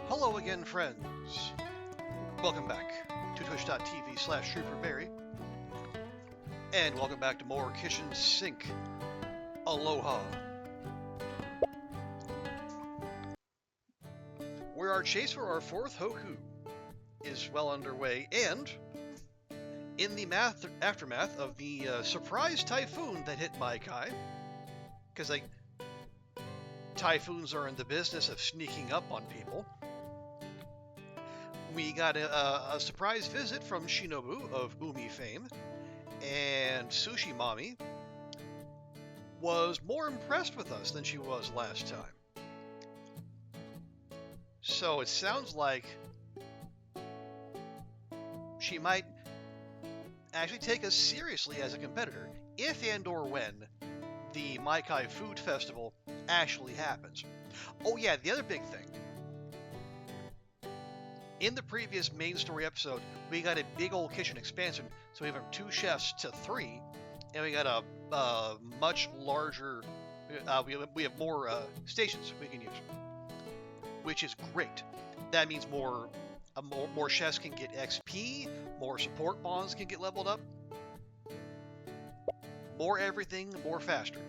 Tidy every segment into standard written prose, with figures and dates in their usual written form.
Hello again, friends. Welcome back to twitch.tv/ShrewperBerry. And welcome back to more Kitchen Sink. Aloha. Where our chase for our fourth Hoku is well underway, and in the aftermath of the surprise typhoon that hit Maikai, because typhoons are in the business of sneaking up on people, we got a surprise visit from Shinobu of Umi fame, and Sushi Mommy was more impressed with us than she was last time. So it sounds like she might actually take us seriously as a competitor, if and or when the Maikai Food Festival actually happens. Oh yeah, the other big thing. In the previous main story episode, we got a big old kitchen expansion, so we went from 2 chefs to 3, and we got a much larger, we have more stations we can use, which is great. That means more chefs can get XP, more support bonds can get leveled up, more everything, more faster.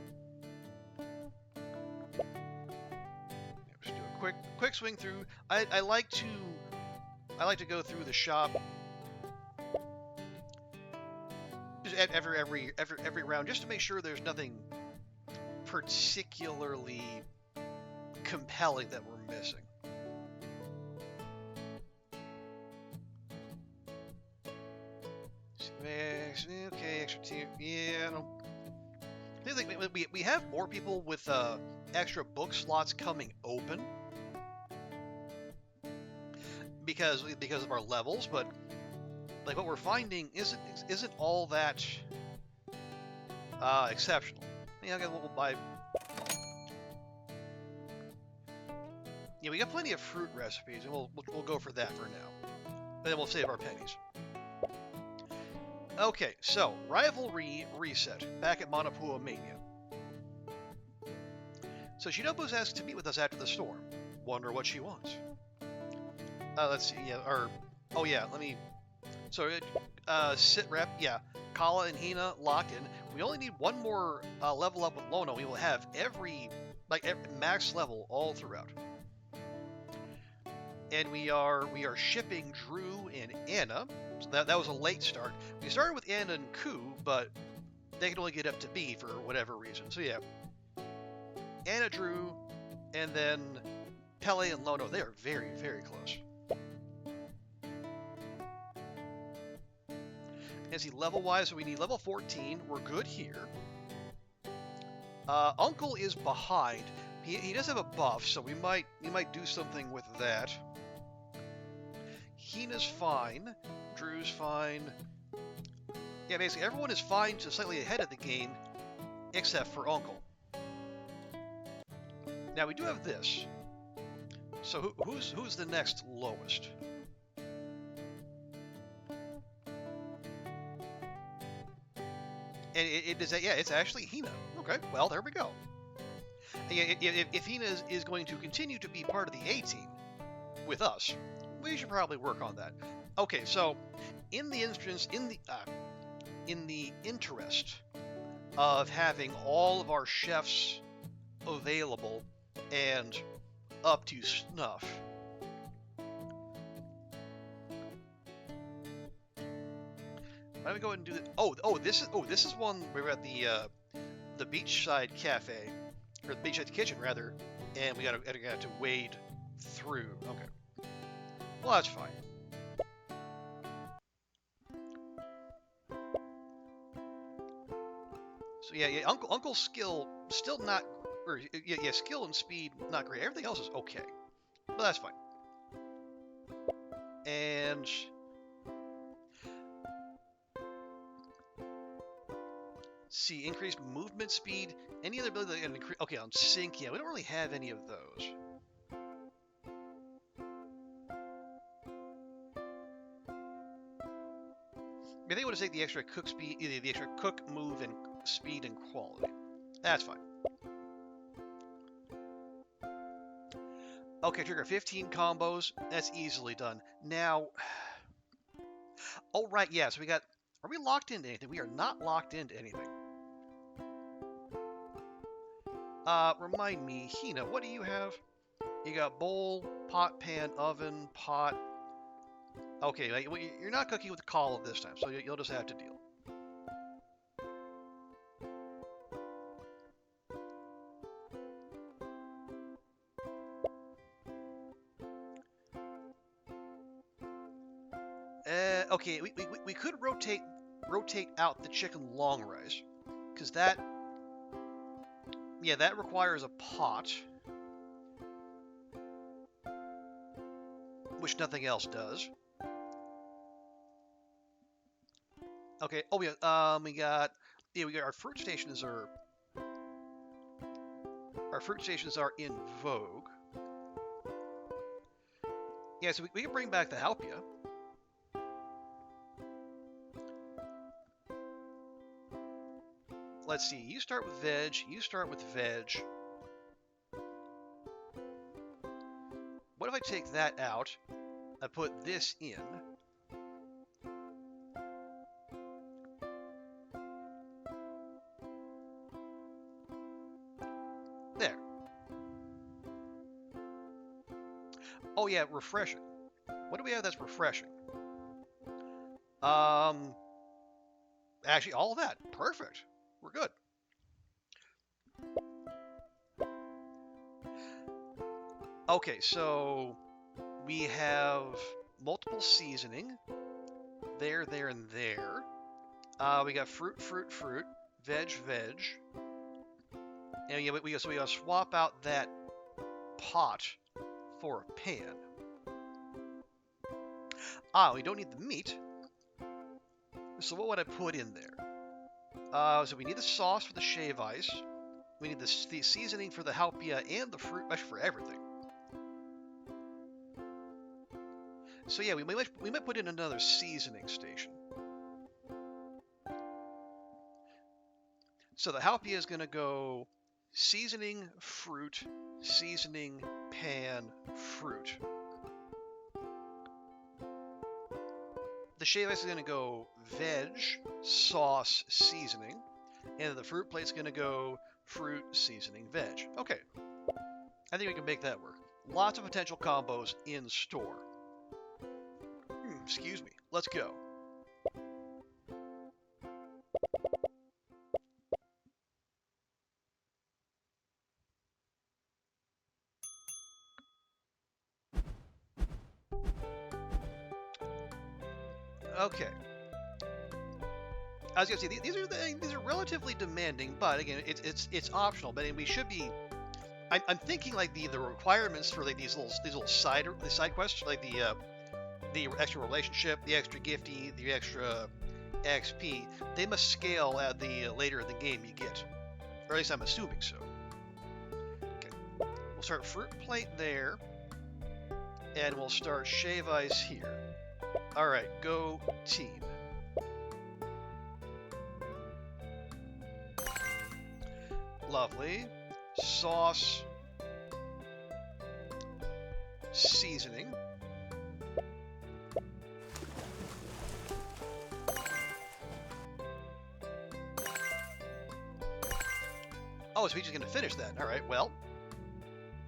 Just do a quick swing through. I like to go through the shop just every round, just to make sure there's nothing particularly compelling that we're missing. Okay, extra tier. Yeah, no. I think we have more people with extra book slots coming open because of our levels, but like what we're finding isn't all that exceptional. Yeah, we'll buy. Yeah, we got plenty of fruit recipes, and we'll go for that for now. But then we'll save our pennies. Okay, so rivalry reset back at Monopua Mania. So Shinobu's asked to meet with us after the storm. Wonder what she wants. Let's see. Yeah, oh yeah. Let me. So sit rep. Yeah, Kala and Hina locked in. We only need one more level up with Lono. We will have every max level all throughout. And we are shipping Drew and Anna. So that was a late start. We started with Anna and Ku, but they can only get up to B for whatever reason. So yeah, Anna, Drew, and then Pele and Lono. They are very, very close. And see, level-wise, we need level 14. We're good here. Uncle is behind. He does have a buff, so we might do something with that. Hina's fine. Drew's fine. Yeah, basically everyone is fine to slightly ahead of the game, except for Uncle. Now we do have this. So who's the next lowest? And it is it's actually Hina. Okay, well there we go. If Hina is going to continue to be part of the A team with us, we should probably work on that. Okay, so in the interest of having all of our chefs available and up to snuff, I'm gonna go ahead and do that. This is one we were at the beachside cafe, or the beachside kitchen rather, and we gotta have to wade through. Okay, well that's fine. So yeah, Uncle's skill still not, or yeah, skill and speed not great. Everything else is okay, but that's fine. And see, increased movement speed. Any other ability that can increase? Okay, on sync, yeah, we don't really have any of those. I think I want to take the extra cook speed, the extra cook move and speed and quality. That's fine. Okay, trigger 15 combos. That's easily done. Now, oh right, yeah. So we got. Are we locked into anything? We are not locked into anything. Remind me, Hina, what do you have? You got bowl, pot, pan, oven, pot. Okay, you're not cooking with the call this time, so you'll just have to deal. Okay, we could rotate out the chicken long rice, because that requires a pot, which nothing else does. Okay. Oh yeah. We got our fruit stations are in vogue. Yeah, so we can bring back the Halpia. Let's see. You start with veg. You start with veg. What if I take that out? I put this in. There. Oh yeah, refreshing. What do we have that's refreshing? Actually, all of that. Perfect. We're good. Okay, so we have multiple seasoning. There, and there. We got fruit, veg. And yeah, we gotta swap out that pot for a pan. We don't need the meat. So what would I put in there? So we need the sauce for the shave ice. We need the seasoning for the halpia and the fruit mesh for everything. So yeah, we might put in another seasoning station. So the halpia is going to go seasoning, fruit, seasoning, pan, fruit. The shave ice is going to go veg, sauce, seasoning. And the fruit plate's going to go fruit, seasoning, veg. Okay. I think we can make that work. Lots of potential combos in store. Excuse me. Let's go. Okay. I was gonna say these are relatively demanding, but again, it's optional. But we should be. I'm thinking like the requirements for like these little side quests, like the extra relationship, the extra gifty, the extra XP. They must scale at the later in the game you get, or at least I'm assuming so. Okay, we'll start fruit plate there, and we'll start shave ice here. All right, go team. Lovely. Sauce. Seasoning. Oh, so we're just going to finish that. All right, well,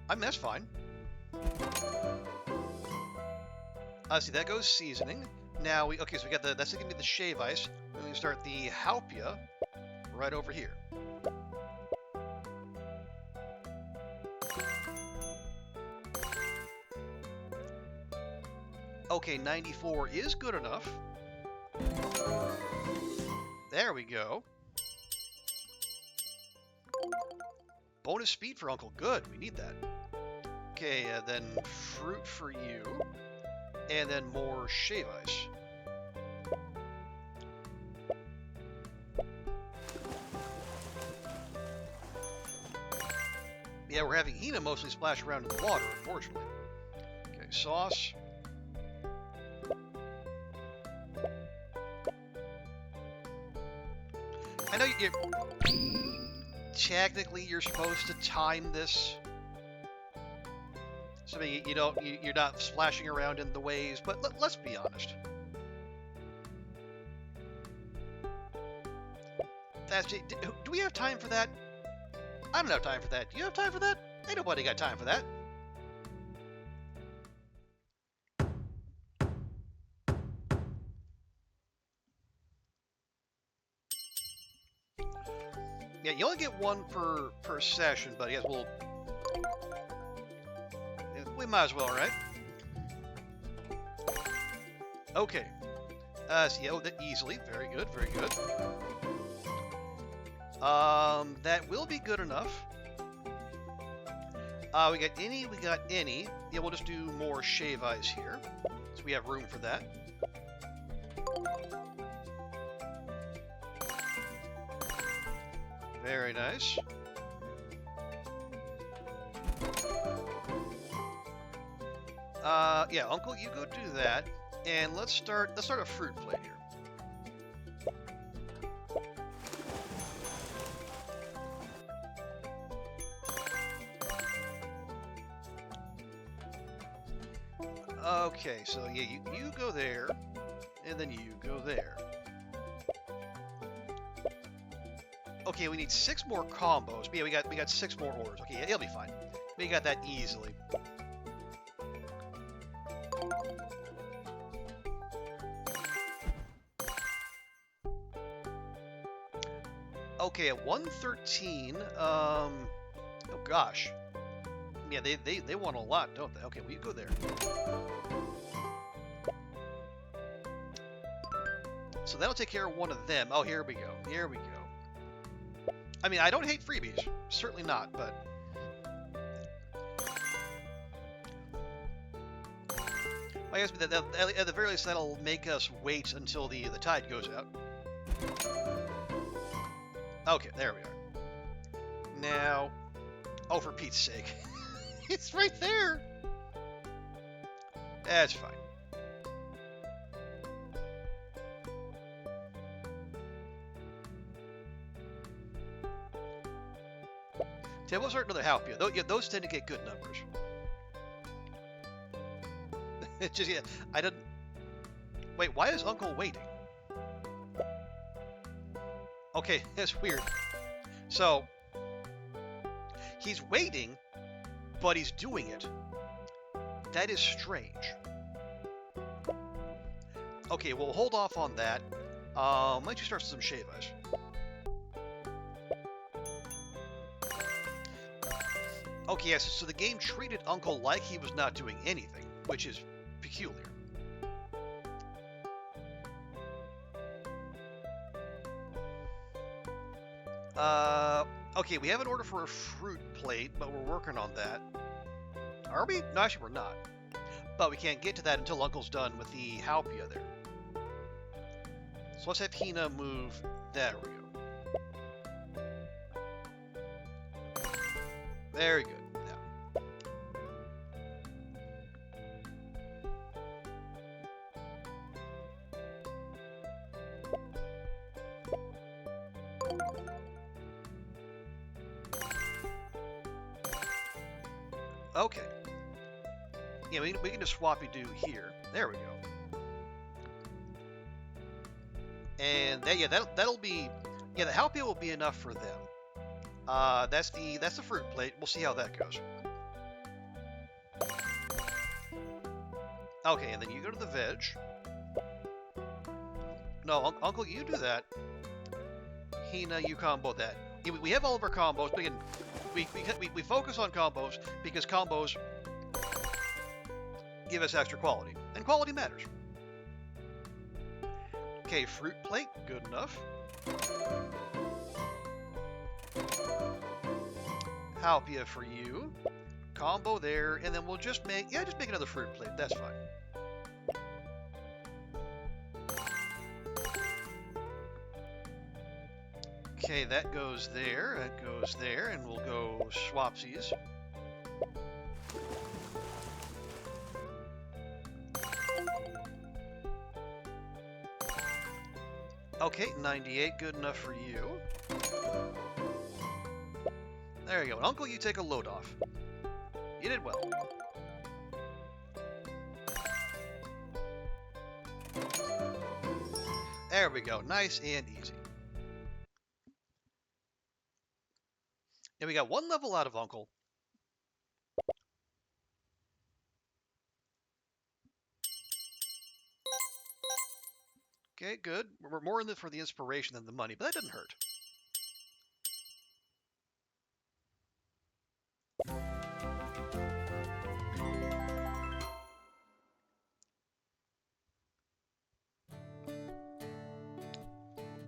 I mean, that's fine. See, that goes seasoning. Now, okay, so we got that's going to be the shave ice. We're going to start the halpia right over here. Okay, 94 is good enough. There we go. Bonus speed for Uncle. Good, we need that. Okay, then fruit for you. And then more shave ice. Yeah, we're having Hina mostly splash around in the water, unfortunately. Okay, sauce. I know technically you're supposed to time this So I mean, you're not splashing around in the waves, but let's be honest. Do we have time for that? I don't have time for that. Do you have time for that? Ain't nobody got time for that. Yeah, you only get one per session, but yes, we might as well, right? Okay. So yeah, easily. Very good, very good. That will be good enough. We got any. Yeah, we'll just do more shave eyes here. So we have room for that. Very nice. Yeah, Uncle, you go do that. And let's start a fruit plate here. Okay, so yeah, you go there, and then you go there. Okay, we need 6 more combos. But yeah, we got 6 more orders. Okay, yeah, it'll be fine. We got that easily. Okay, at 113, oh gosh. Yeah, they want a lot, don't they? Okay, well, you go there. So that'll take care of one of them. Oh, here we go. Here we go. I mean, I don't hate freebies. Certainly not, but... I guess at the very least, that'll make us wait until the tide goes out. Okay, there we are. Now... Oh, for Pete's sake. It's right there! That's fine. Okay, we'll start another Halpia. Yeah, those tend to get good numbers. It's just, yeah, I didn't... Wait, why is Uncle waiting? Okay, that's weird. So, he's waiting, but he's doing it. That is strange. Okay, we'll hold off on that. Why don't you start some shave eyes? Okay, yes, so the game treated Uncle like he was not doing anything, which is peculiar. Okay, we have an order for a fruit plate, but we're working on that. Are we? No, actually we're not. But we can't get to that until Uncle's done with the Halpia there. So let's have Hina move. There we go. Very good. Now. Okay. Yeah, we can just swappy-do here. There we go. And that, yeah, that'll be, yeah, the Halpia will be enough for them. That's the fruit plate. We'll see how that goes. Okay, and then you go to the veg. No, Uncle, you do that. Hina, you combo that. Yeah, we have all of our combos, but again, we focus on combos because combos give us extra quality, and quality matters. Okay, fruit plate, good enough. Halpia for you. Combo there, and then we'll just make another fruit plate. That's fine. Okay, that goes there, and we'll go swapsies. Okay, 98, good enough for you. There you go. Uncle, you take a load off. You did well. There we go. Nice and easy. And we got one level out of Uncle. Okay, good. We're more in it for the inspiration than the money, but that didn't hurt.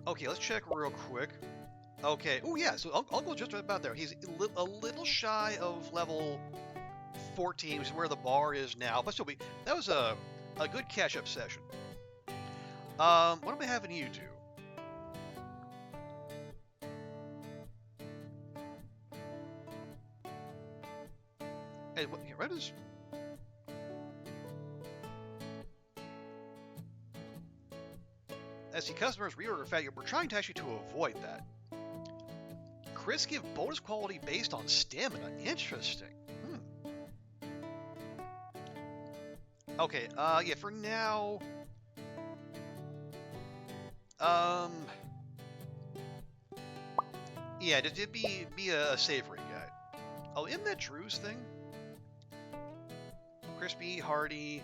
Okay, let's check real quick. Okay. Oh, yeah. So Uncle's just about there. He's a little shy of level 14, which is where the bar is now. But still, that was a good catch-up session. What am I having you do? Hey, what is... As the customers reorder fat, we're trying to actually to avoid that. Crits give bonus quality based on stamina. Interesting. Okay, yeah, for now... Yeah, it'd be a savory guy. Oh, isn't that Drew's thing? Crispy, hearty...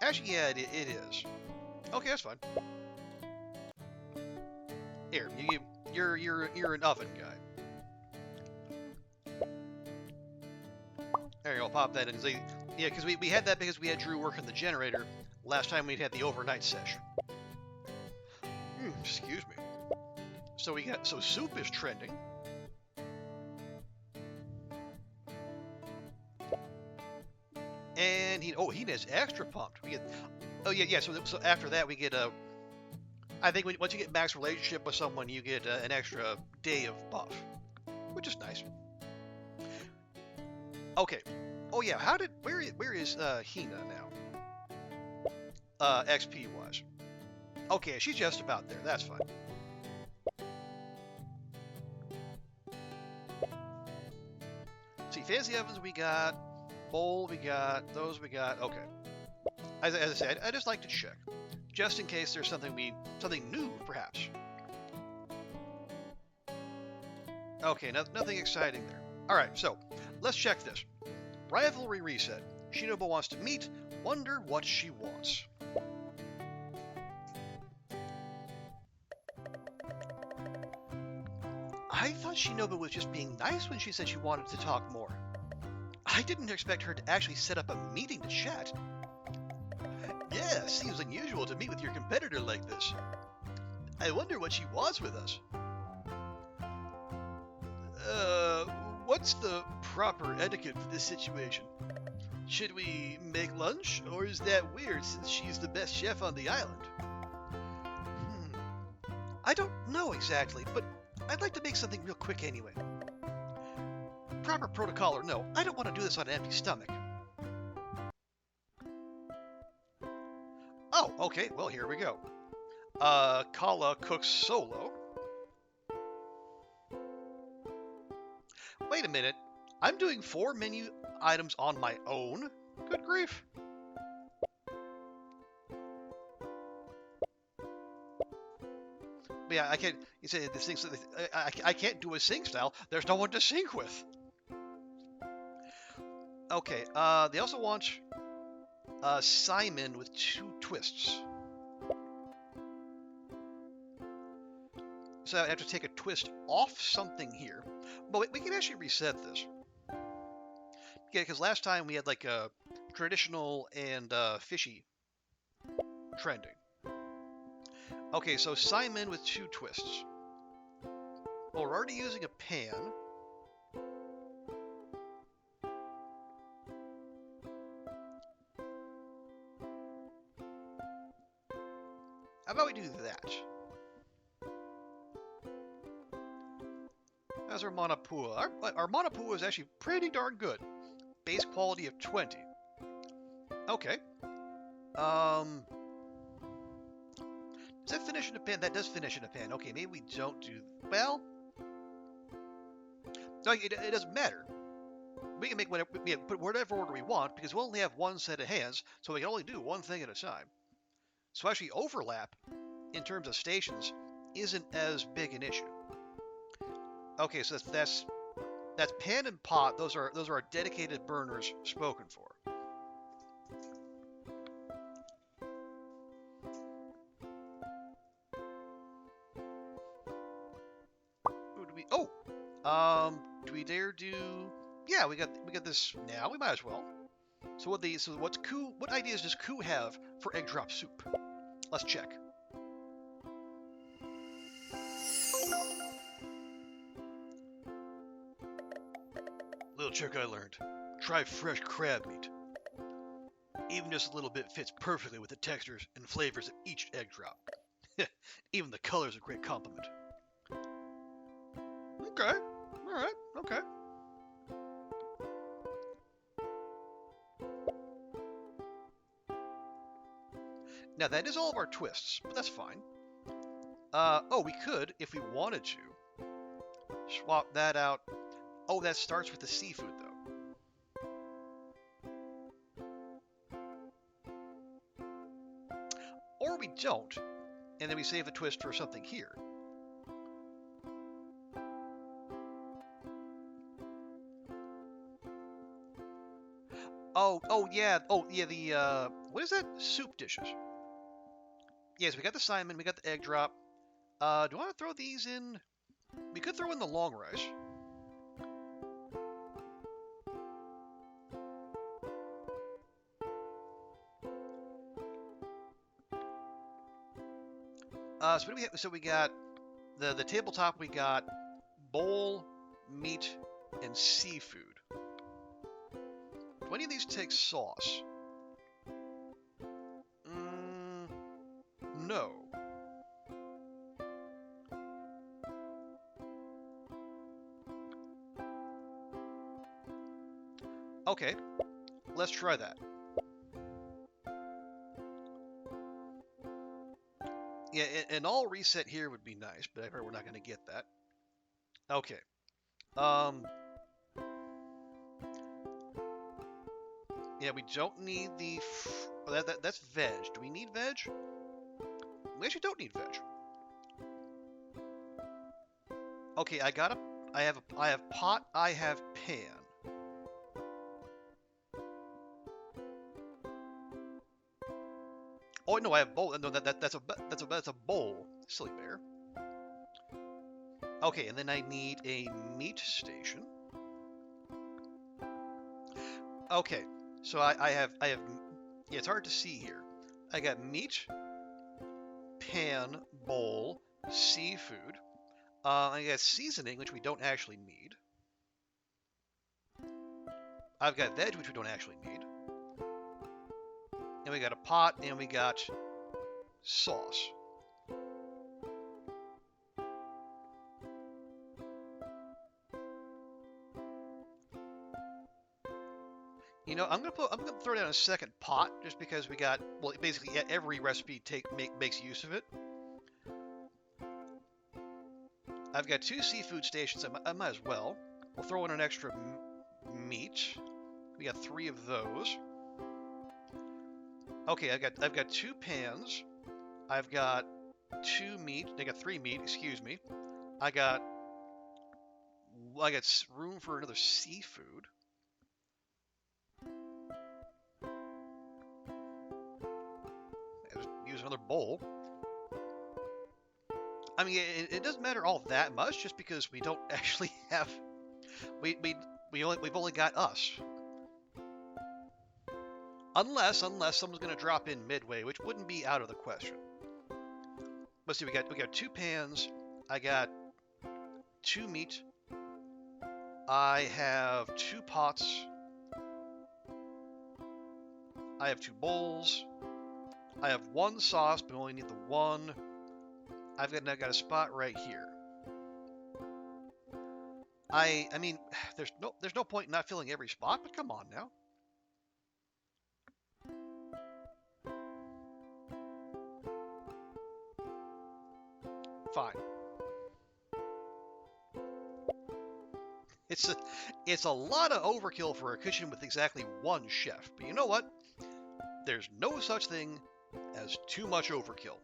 Actually, yeah, it is. Okay, that's fine. Here, you're an oven guy. There you go, pop that in. Yeah, because we had that because we had Drew working the generator last time we had the overnight session. Excuse me. So soup is trending. And he is extra pumped. We get, So after that we get I think once you get max relationship with someone, you get an extra day of buff, which is nice. Okay. Oh yeah. Where is Hina now? XP wise. Okay, she's just about there. That's fine. See, fancy ovens we got. Bowl we got, those we got. Okay. As I said, I just like to check, just in case there's something new, perhaps. Okay, nothing exciting there. All right, so let's check this. Rivalry reset. Shinobu wants to meet. Wonder what she wants. I thought Shinobu was just being nice when she said she wanted to talk more. I didn't expect her to actually set up a meeting to chat. Yeah, seems unusual to meet with your competitor like this. I wonder what she wants with us. What's the proper etiquette for this situation? Should we make lunch, or is that weird since she's the best chef on the island? I don't know exactly, but I'd like to make something real quick anyway. Proper protocol or no, I don't want to do this on an empty stomach. Oh, okay, well, here we go. Kala cooks solo. Wait a minute. I'm doing 4 menu items on my own? Good grief. But yeah, I can't. You say this thing. I can't do a sync style. There's no one to sync with. Okay. They also want Simon with 2 twists. So I have to take a twist off something here. But we can actually reset this. Yeah, because last time we had like a traditional and fishy trending. Okay, so Simon with 2 twists. Well, we're already using a pan. How about we do that? How's our Manapua? Our Manapua is actually pretty darn good. Base quality of 20. Okay. Does that finish in a pan? That does finish in a pan. Okay, maybe we don't do... Well... No, it doesn't matter. We can make put whatever order we want, because we only have 1 set of hands, so we can only do 1 thing at a time. So actually overlap in terms of stations isn't as big an issue. Okay, so that's pan and pot. Those are our dedicated burners spoken for. Ooh, do we dare do? Yeah, we got this now. We might as well. So what ideas does Koo have for egg drop soup? Let's check. Little trick I learned. Try fresh crab meat. Even just a little bit fits perfectly with the textures and flavors of each egg drop. Even the color's a great compliment. Okay. Alright, okay. Now that is all of our twists, but that's fine. We could, if we wanted to, swap that out. Oh, that starts with the seafood, though. Or we don't, and then we save the twist for something here. Oh yeah, the, what is that? Soup dishes. Yes, we got the Simon, we got the egg drop. Do I want to throw these in? We could throw in the long rice. So what do we have? So we got the tabletop. We got bowl, meat, and seafood. Do any of these take sauce? No. Okay, let's try that. Yeah, an all reset here would be nice, but I heard we're not going to get that. Okay. Yeah, we don't need the. That's veg. Do we need veg? We actually don't need veg. Okay, I have pot. I have pan. Oh no, I have bowl. No, that's a bowl. Silly bear. Okay, and then I need a meat station. Okay, so I have. Yeah, it's hard to see here. I got meat, pan, bowl, seafood. I got seasoning, which we don't actually need. I've got veg, which we don't actually need. And we got a pot, and we got sauce. You know, I'm gonna throw down a second pot just because we got, well, basically every recipe makes use of it. I've got 2 seafood stations. I might as well. We'll throw in an extra meat. We got 3 of those. Okay, I've got 2 pans. I've got 2 meat. I got 3 meat. Excuse me. I got room for another seafood. I'll use another bowl. I mean, it doesn't matter all that much, just because we don't actually have. We've only got us. Unless someone's gonna drop in midway, which wouldn't be out of the question. Let's see, we got 2 pans. I got 2 meat. I have 2 pots. I have 2 bowls. I have 1 sauce, but we only need the 1. I've got a spot right here. I mean, there's no point in not filling every spot, but come on now. Fine. It's a lot of overkill for a kitchen with exactly 1 chef, but you know what? There's no such thing as too much overkill.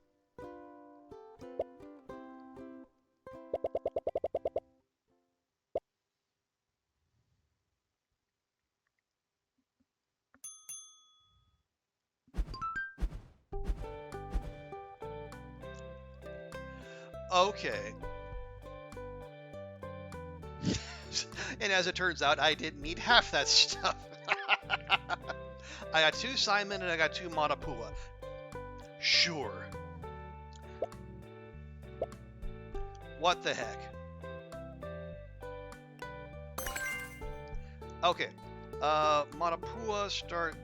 Okay. And as it turns out, I didn't need half that stuff. I got 2 Simon and I got 2 Manapua. Sure. What the heck? Okay. Manapua start...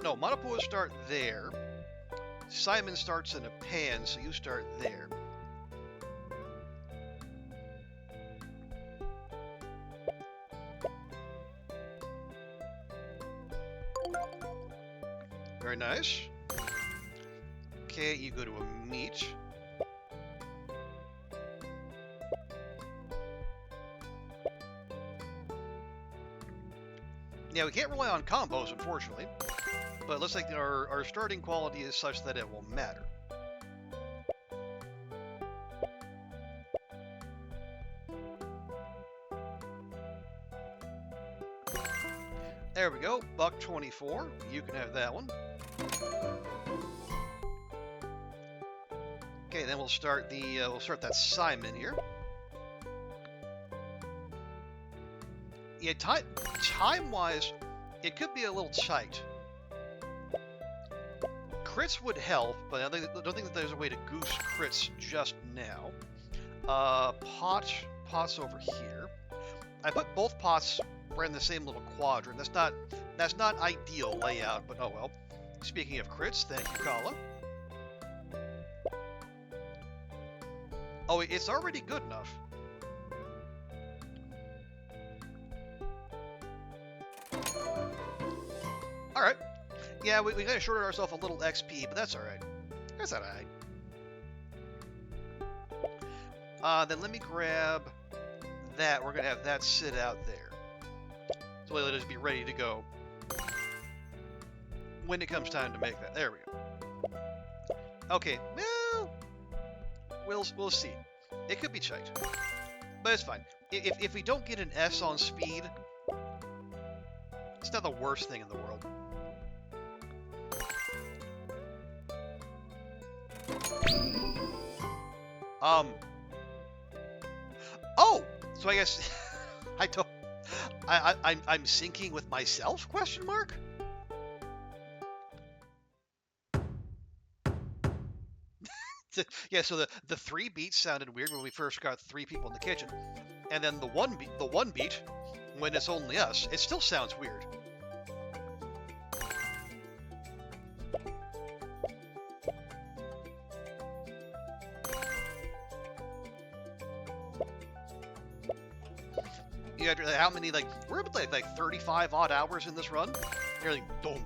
No, Manapua start there. Simon starts in a pan, so you start there. Very nice. Okay, you go to a meat. Yeah, we can't rely on combos, unfortunately. But it looks like our starting quality is such that it will matter. There we go, $1.24. You can have that one. Okay, then we'll start that Simon here. Yeah, time-wise, it could be a little tight. Crits would help, but I don't think that there's a way to goose crits just now. Pots over here. I put both pots right in the same little quadrant. That's not ideal layout, but oh well. Speaking of crits, thank you, Kala. Oh, it's already good enough. Alright. Yeah, we kind of shorted ourselves a little XP, but that's alright. That's alright. Then let me grab that. We're going to have that sit out there. So we'll just be ready to go when it comes time to make that. There we go. Okay, well, we'll see. It could be tight, but it's fine. If we don't get an S on speed, it's not the worst thing in the world. Oh, so I guess I'm syncing with myself? Question mark. Yeah, so the 3 beats sounded weird when we first got 3 people in the kitchen, and then the one beat when it's only us, it still sounds weird. You had how many, like, we're up like 35 odd hours in this run. You're like dom.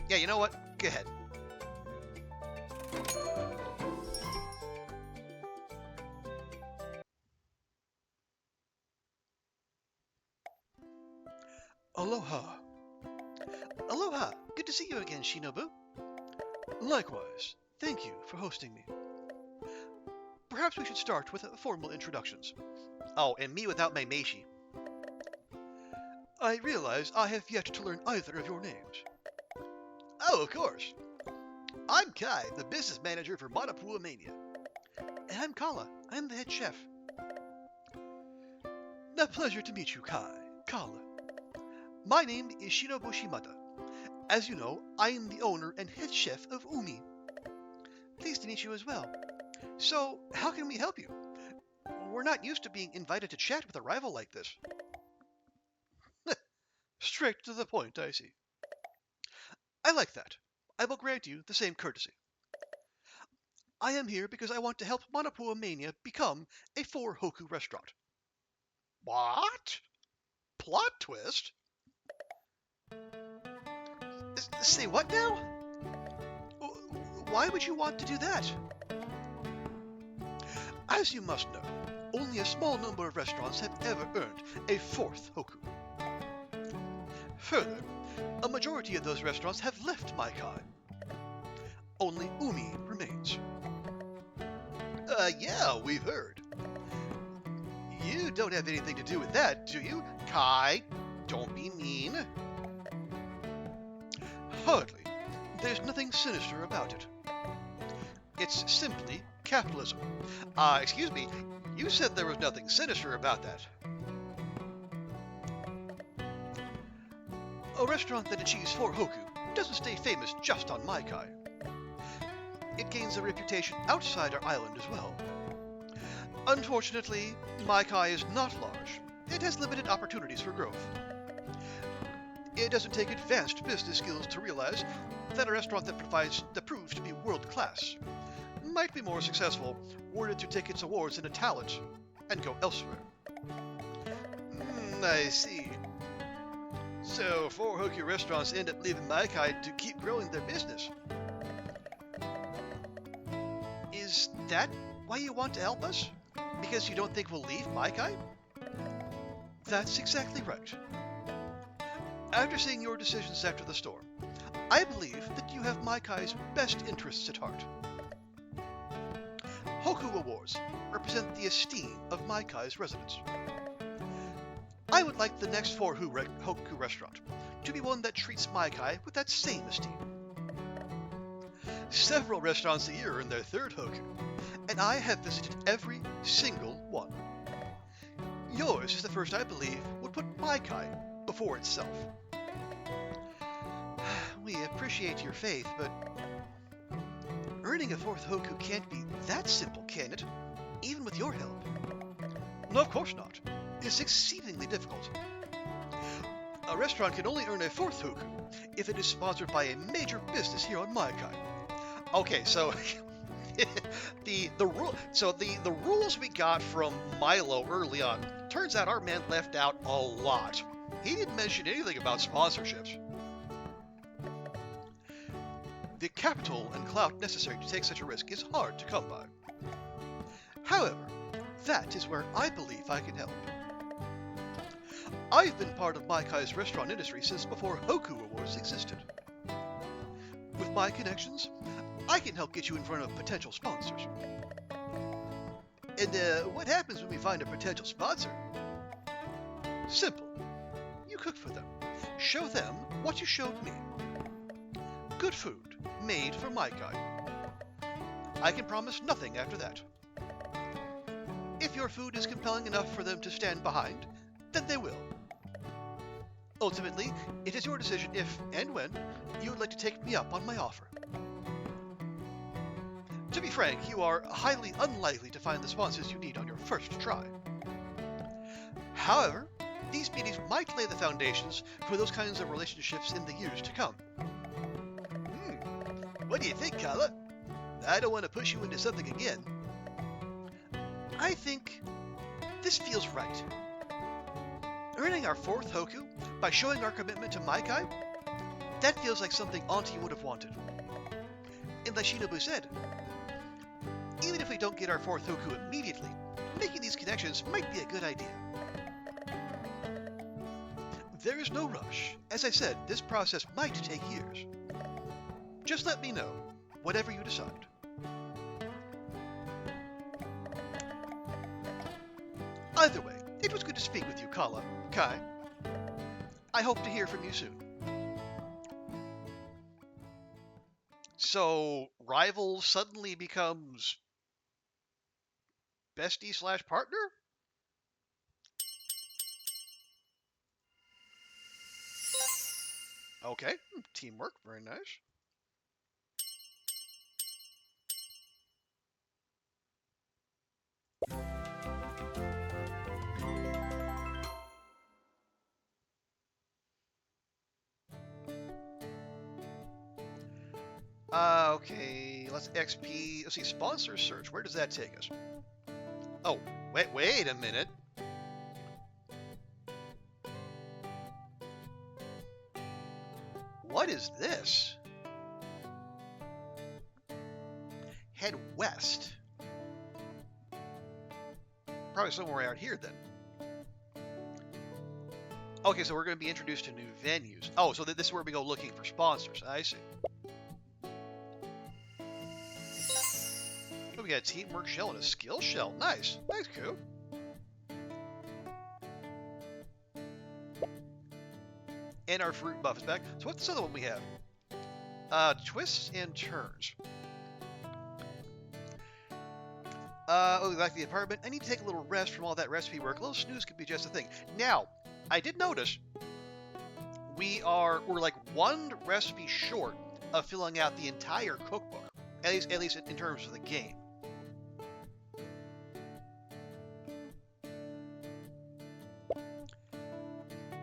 Yeah, you know what? Go ahead. Aloha. Aloha. Good to see you again, Shinobu. Likewise. Thank you for hosting me. Perhaps we should start with formal introductions. Oh, and me without my Meishi. I realize I have yet to learn either of your names. Oh, of course. I'm Kai, the business manager for Manapua Mania. And I'm Kala. I'm the head chef. A pleasure to meet you, Kala. My name is Shinobu Shimada. As you know, I am the owner and head chef of Umi. Pleased to meet you as well. So, how can we help you? We're not used to being invited to chat with a rival like this. Straight to the point, I see. I like that. I will grant you the same courtesy. I am here because I want to help Manapua Mania become a 4-Hoku restaurant. What? Plot twist? Say what now? Why would you want to do that? As you must know, only a small number of restaurants have ever earned a fourth Hoku. Further, a majority of those restaurants have left Maikai. Only Umi remains. Yeah, we've heard. You don't have anything to do with that, do you? Kai, don't be mean. Hardly. There's nothing sinister about it. It's simply capitalism. Excuse me, you said there was nothing sinister about that. A restaurant that achieves 4 Hoku doesn't stay famous just on Maikai. It gains a reputation outside our island as well. Unfortunately, Maikai is not large. It has limited opportunities for growth. It doesn't take advanced business skills to realize that a restaurant that proves to be world-class might be more successful were it to take its awards into talent and go elsewhere. I see. So 4 Hoku restaurants end up leaving Maikai to keep growing their business. Is that why you want to help us? Because you don't think we'll leave Maikai? That's exactly right. After seeing your decisions after the storm, I believe that you have Maikai's best interests at heart. Hoku Awards represent the esteem of Maikai's residents. I would like the next 4 Hoku restaurant to be one that treats Maikai with that same esteem. Several restaurants a year earn their 3rd Hoku, and I have visited every single one. Yours is the first I believe would put Maikai before itself. We appreciate your faith, but earning a 4th Hoku can't be that simple, can it? Even with your help. No, of course not. It's exceedingly difficult. A restaurant can only earn a 4th Hoku if it is sponsored by a major business here on Maikai. Okay, so the rules we got from Milo early on, turns out our man left out a lot. He didn't mention anything about sponsorships. The capital and clout necessary to take such a risk is hard to come by. However, that is where I believe I can help. I've been part of Maikai's restaurant industry since before Hoku Awards existed. With my connections, I can help get you in front of potential sponsors. And what happens when we find a potential sponsor? Simple. You cook for them. Show them what you showed me. Good food, made for Maikai. I can promise nothing after that. If your food is compelling enough for them to stand behind, then they will. Ultimately, it is your decision if and when you would like to take me up on my offer. To be frank, you are highly unlikely to find the sponsors you need on your first try. However, these meetings might lay the foundations for those kinds of relationships in the years to come. What do you think, Kala? I don't want to push you into something again. I think this feels right. Earning our 4th Hoku by showing our commitment to Maikai, that feels like something Auntie would have wanted. And like Shinobu said, even if we don't get our 4th Hoku immediately, making these connections might be a good idea. There is no rush. As I said, this process might take years. Just let me know, whatever you decide. Either way, it was good to speak with you, Kala, Kai. I hope to hear from you soon. So, rival suddenly becomes bestie/partner? Okay, teamwork, very nice. Okay, let's XP. Let's see, sponsor search. Where does that take us? Oh, wait a minute. What is this? Head west. probably somewhere out here then. Okay, so we're going to be introduced to new venues. Oh, so this is where we go looking for sponsors. I see. Oh, we got a teamwork shell and a skill shell. Nice. Nice, cool. And our fruit buff is back. So what's this other one we have? Twists and turns. Oh, back to the apartment. I need to take a little rest from all that recipe work. A little snooze could be just a thing. Now, I did notice we're like one recipe short of filling out the entire cookbook. At least in terms of the game.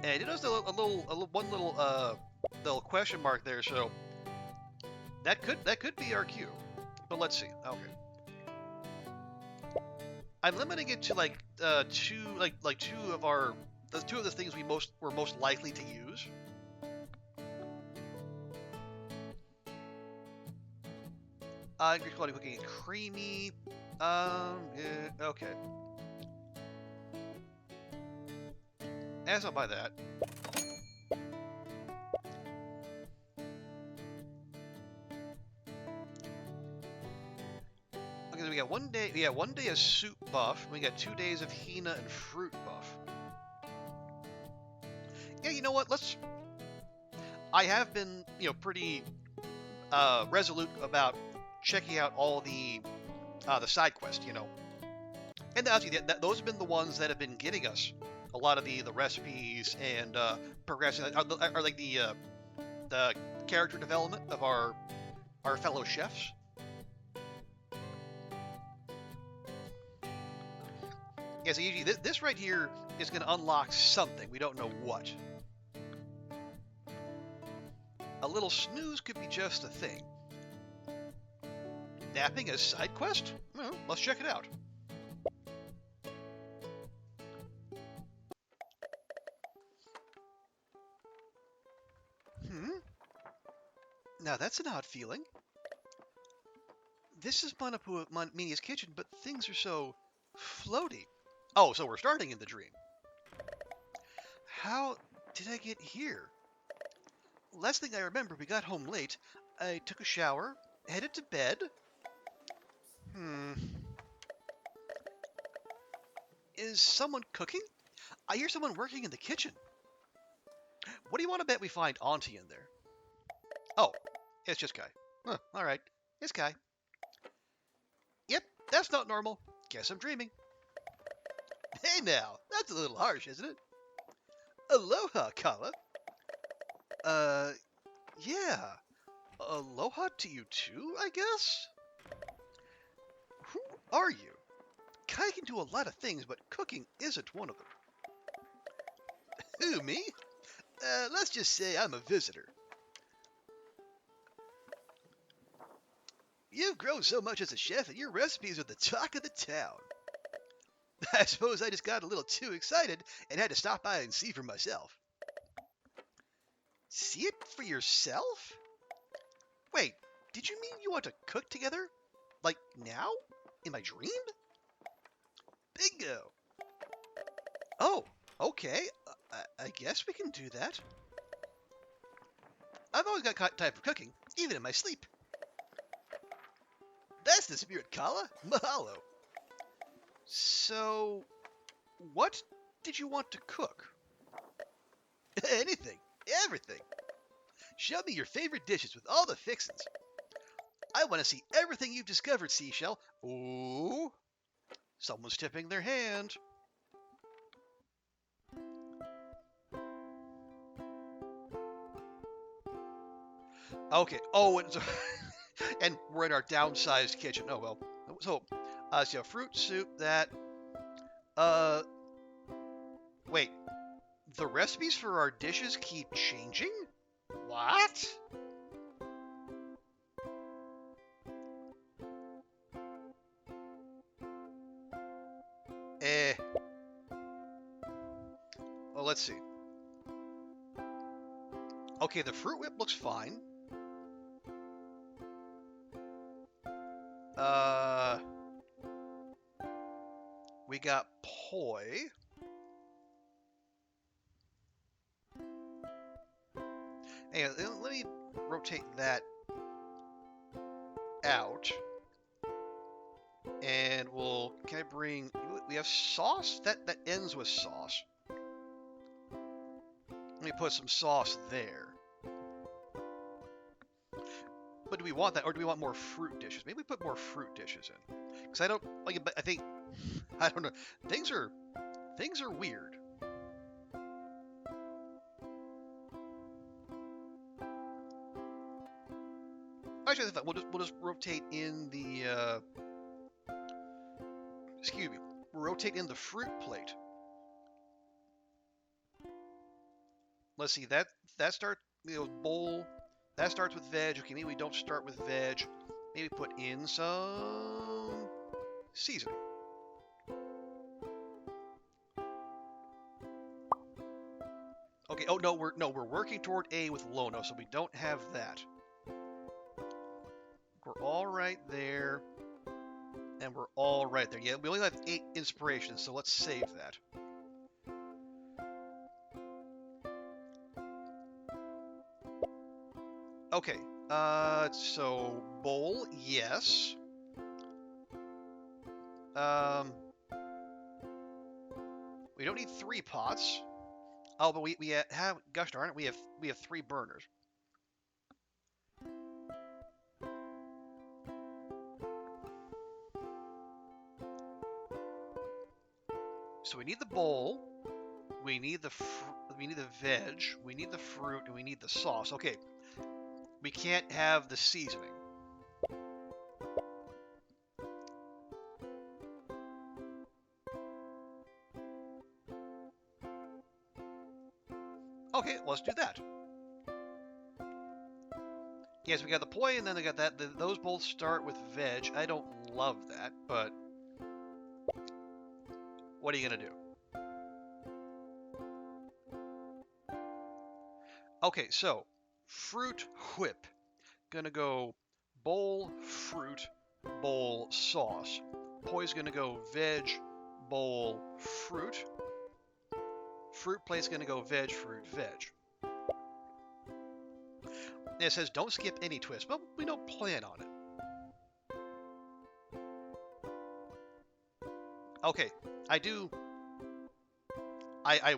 And I did notice one little question mark there, so that could be our cue. But let's see. Okay. I'm limiting it to like two of the things we're most likely to use. Increase quality cooking and creamy. Yeah, okay. As I'll buy that. Okay, so we got 1 day. Yeah, 1 day of soup buff. We got 2 days of Hina and fruit buff. Yeah, you know what? I have been, pretty resolute about checking out all the side quests, And actually, those have been the ones that have been getting us a lot of the recipes and progressing, are like the character development of our fellow chefs. Yeah, so usually this right here is going to unlock something. We don't know what. A little snooze could be just a thing. Napping as side quest? Well, let's check it out. Now that's an odd feeling. This is Minia's kitchen, but things are so floaty. Oh, so we're starting in the dream. How did I get here? Last thing I remember, we got home late. I took a shower, headed to bed. Is someone cooking? I hear someone working in the kitchen. What do you want to bet we find Auntie in there? Oh, it's just Kai. Huh, alright. It's Kai. Yep, that's not normal. Guess I'm dreaming. Hey now, that's a little harsh, isn't it? Aloha, Kala. Yeah. Aloha to you too, I guess? Who are you? Kai can do a lot of things, but cooking isn't one of them. Who, me? Let's just say I'm a visitor. You've grown so much as a chef, and your recipes are the talk of the town. I suppose I just got a little too excited and had to stop by and see for myself. See it for yourself? Wait, did you mean you want to cook together? Like now? In my dream? Bingo! Oh, okay. I guess we can do that. I've always got time for cooking, even in my sleep. That's the spirit, Kala. Mahalo. So, what did you want to cook? Anything. Everything. Show me your favorite dishes with all the fixins. I want to see everything you've discovered, Seashell. Ooh. Someone's tipping their hand. Okay. Oh, and we're in our downsized kitchen. Oh, well. So fruit soup, that... Wait. The recipes for our dishes keep changing? What? Well, let's see. Okay, the fruit whip looks fine. We got poi. Hey, let me rotate that out. And can I bring, we have sauce? That ends with sauce. Let me put some sauce there. But do we want that, or do we want more fruit dishes? Maybe we put more fruit dishes in. Because I don't, like, I think, I don't know. Things are weird. Actually, we'll just rotate in the, excuse me, rotate in the fruit plate. Let's see, that starts, bowl, that starts with veg. Okay, maybe we don't start with veg. Maybe put in some seasoning. Okay, oh no, we're working toward A with Lono, so we don't have that. We're all right there. And we're all right there. Yeah, we only have 8 inspirations, so let's save that. Okay, so bowl, yes. We don't need 3 pots. Oh, but we have, gosh darn it, we have 3 burners. So we need the bowl, we need the veg, we need the fruit, and we need the sauce. Okay, we can't have the seasoning. Okay, let's do that. Yes, we got the poi, and then we got that. Those both start with veg. I don't love that, but what are you gonna do? Okay, so fruit whip. Gonna go bowl, fruit, bowl, sauce. Poi's gonna go veg, bowl, fruit. Fruit plate's gonna go veg, fruit, veg. And it says don't skip any twist, but we don't plan on it. Okay, I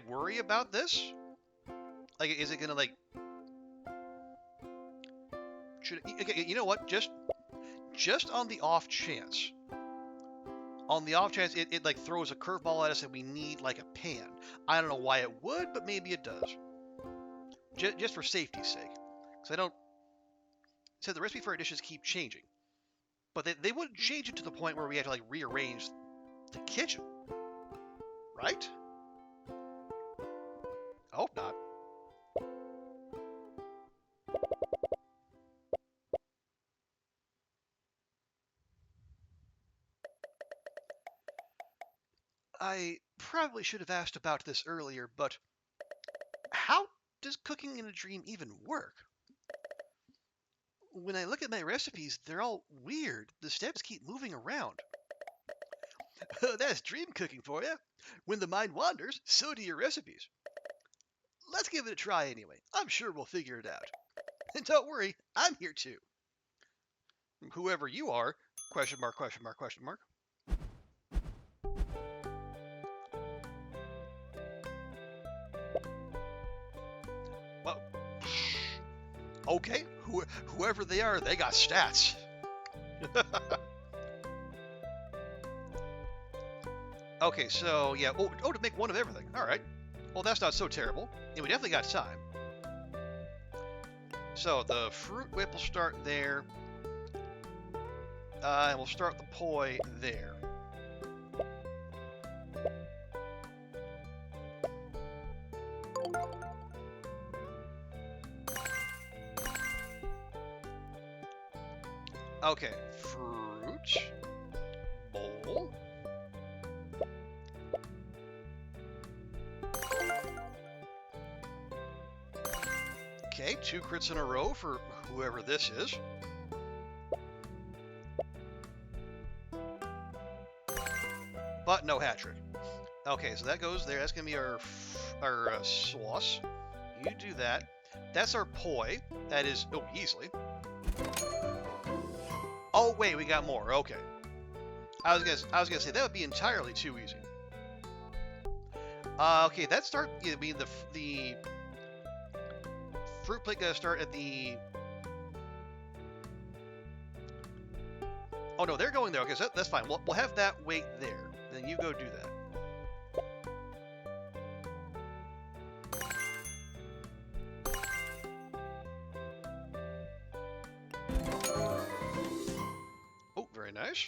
worry about this. Like, is it gonna, like, okay, you know what? Just on the off chance. On the off chance it like throws a curveball at us and we need like a pan. I don't know why it would, but maybe it does. Just for safety's sake. Because I don't... So the recipe for our dishes keep changing. But they wouldn't change it to the point where we have to, like, rearrange the kitchen. Right? I hope not. I probably should have asked about this earlier, but how does cooking in a dream even work? When I look at my recipes, they're all weird. The steps keep moving around. That's dream cooking for you. When the mind wanders, so do your recipes. Let's give it a try anyway. I'm sure we'll figure it out. And don't worry, I'm here too. Whoever you are, question mark, question mark, question mark. Well, okay, whoever they are, they got stats. Okay, so yeah, oh, to make one of everything. All right. Well, that's not so terrible. And we definitely got time. So the fruit whip will start there. And we'll start the poi there. Okay, fruit, bowl. Okay, 2 crits in a row for whoever this is. but no hat trick. Okay, so that goes there. That's gonna be our sauce. You do that. That's our poi. That is easily. Oh wait, we got more. Okay. I was gonna say that would be entirely too easy. Okay, that start. I mean the fruit plate gotta start at the. Oh no, they're going there. Okay, so that's fine. We'll have that wait there. Then you go do that. Oh, very nice.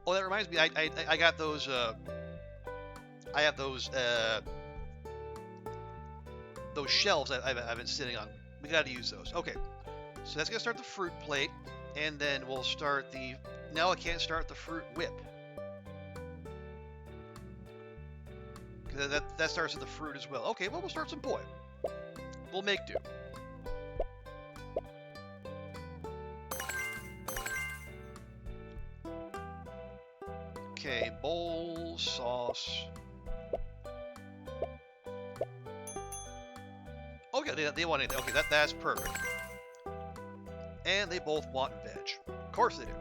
Oh, that reminds me. I got those. I have those shelves I've been sitting on. We got to use those. Okay. So that's gonna start the fruit plate, and then we'll start the. Now I can't start the fruit whip. That starts with the fruit as well. Okay, well we'll start some poi. We'll make do. Okay, bowl, sauce. Okay, they want anything. Okay, that's perfect. And they both want veg. Of course they do.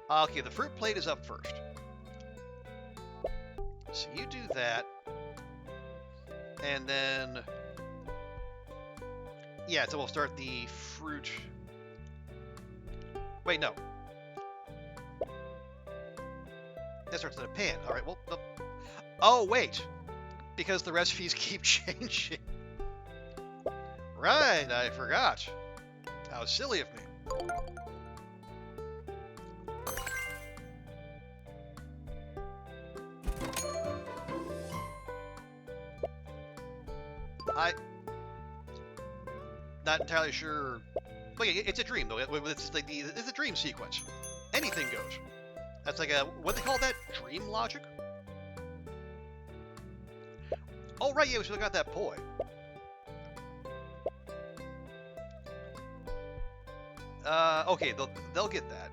Okay, the fruit plate is up first. So you do that. And then... Yeah, so we'll start the fruit... Wait, no. That starts in a pan. Alright, well... Oh, wait! Because the recipes keep changing. Right, I forgot. How silly of me. Not entirely sure. But yeah, it's a dream though. It's like it's a dream sequence. Anything goes. That's like a what they call that? Dream logic. Oh right, yeah, we still got that poi. Okay, they'll get that.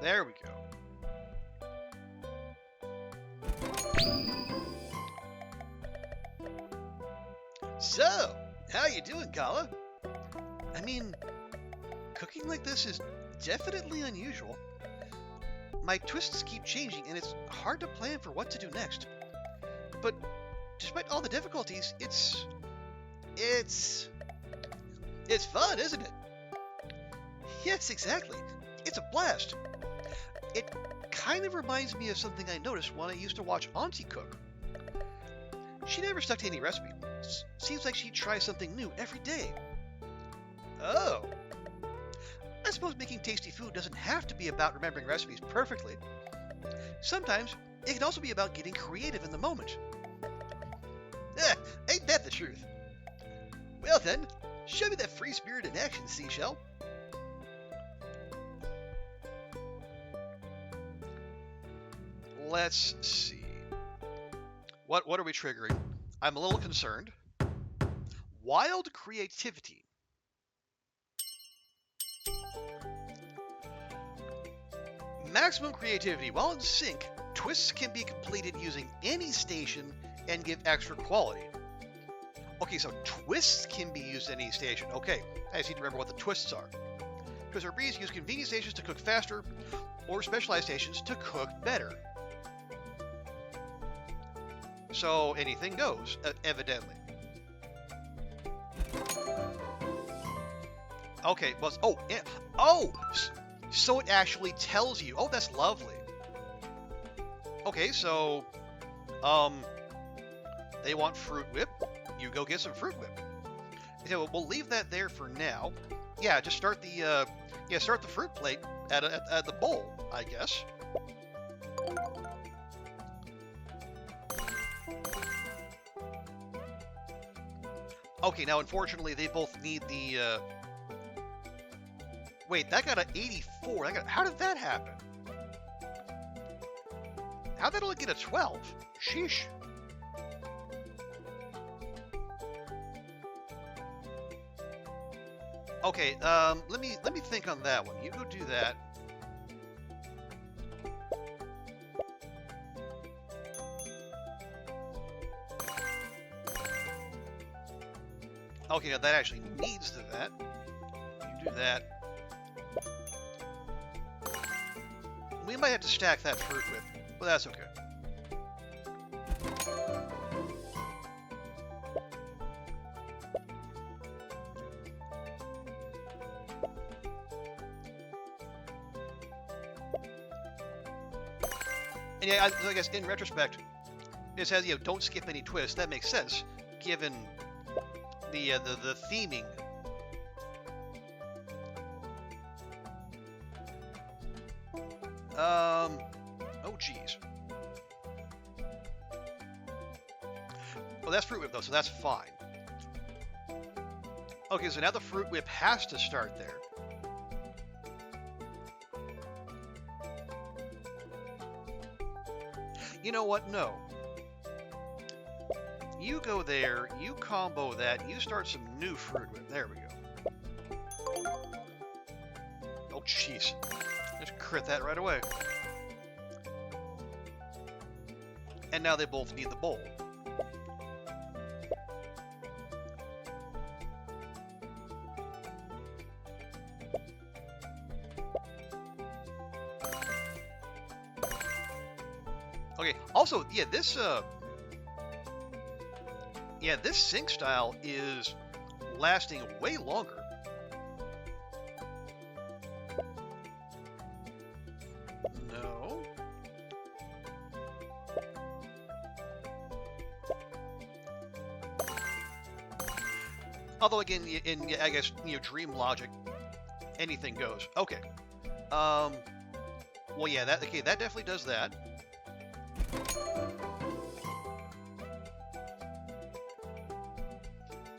There we go. So, how you doing, Kala? I mean, cooking like this is definitely unusual. My twists keep changing, and it's hard to plan for what to do next. But despite all the difficulties, it's fun, isn't it? Yes, exactly. It's a blast. It kind of reminds me of something I noticed when I used to watch Auntie cook. She never stuck to any recipe. Seems like she tries something new every day. Oh. I suppose making tasty food doesn't have to be about remembering recipes perfectly. Sometimes it can also be about getting creative in the moment. Ain't that the truth? Well then, show me that free spirit in action, Seashell. Let's see. What are we triggering? I'm a little concerned. Wild creativity. Maximum creativity. While in sync, twists can be completed using any station and give extra quality. Okay, so twists can be used at any station. Okay, I just need to remember what the twists are. Twister Breeze use convenience stations to cook faster, or specialized stations to cook better. So anything goes, evidently. Okay, well, so it actually tells you. Oh, that's lovely. Okay, so, they want fruit whip. You go get some fruit whip. Okay, well, we'll leave that there for now. Yeah, just start the, start the fruit plate at the bowl, I guess. Okay, now unfortunately they both need the, Wait, that got an 84. How did that happen? How'd that only get a 12? Sheesh. Okay, let me think on that one. You go do that. Okay, now that actually needs the vet. You do that. We might have to stack that fruit whip, but that's okay. And yeah, I guess in retrospect, it says, you know, don't skip any twists. That makes sense, given the theming. Oh geez. Well, that's fruit whip though, so that's fine. Okay, so now the fruit whip has to start there. You know what? No. You go there, you combo that, you start some new fruit whip. There we go. Oh, jeez. Just crit that right away. And now they both need the bowl. Okay, also, yeah, this sync style is lasting way longer. No. Although again, in I guess, you know, dream logic, anything goes. Okay. Well, yeah, that definitely does that.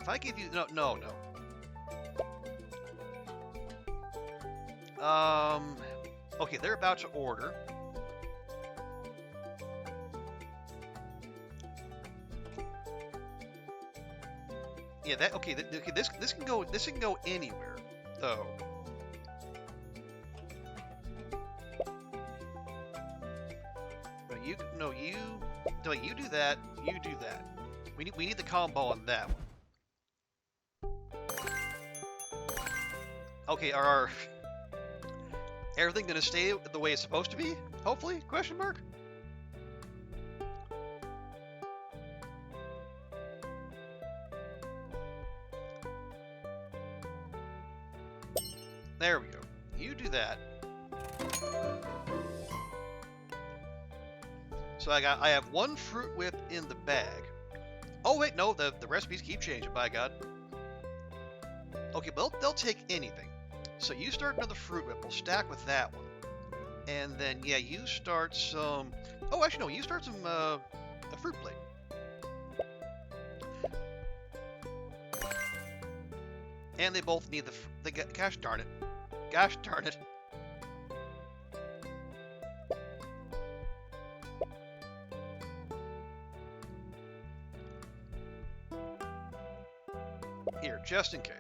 If I give you no. Okay, they're about to order. Yeah, that okay. Okay, this can go anywhere, though. But you do that. You do that. We need the combo on that one. Okay, are everything gonna stay the way it's supposed to be? Hopefully? Question mark. There we go. You do that. So I have one fruit whip in the bag. Oh wait, no, the recipes keep changing, by God. Okay, but they'll take anything. So you start another fruit whip. We'll stack with that one. And then, yeah, you start some... Oh, actually, no, you start some a fruit plate. And they both need the gosh darn it. Gosh darn it. Here, just in case.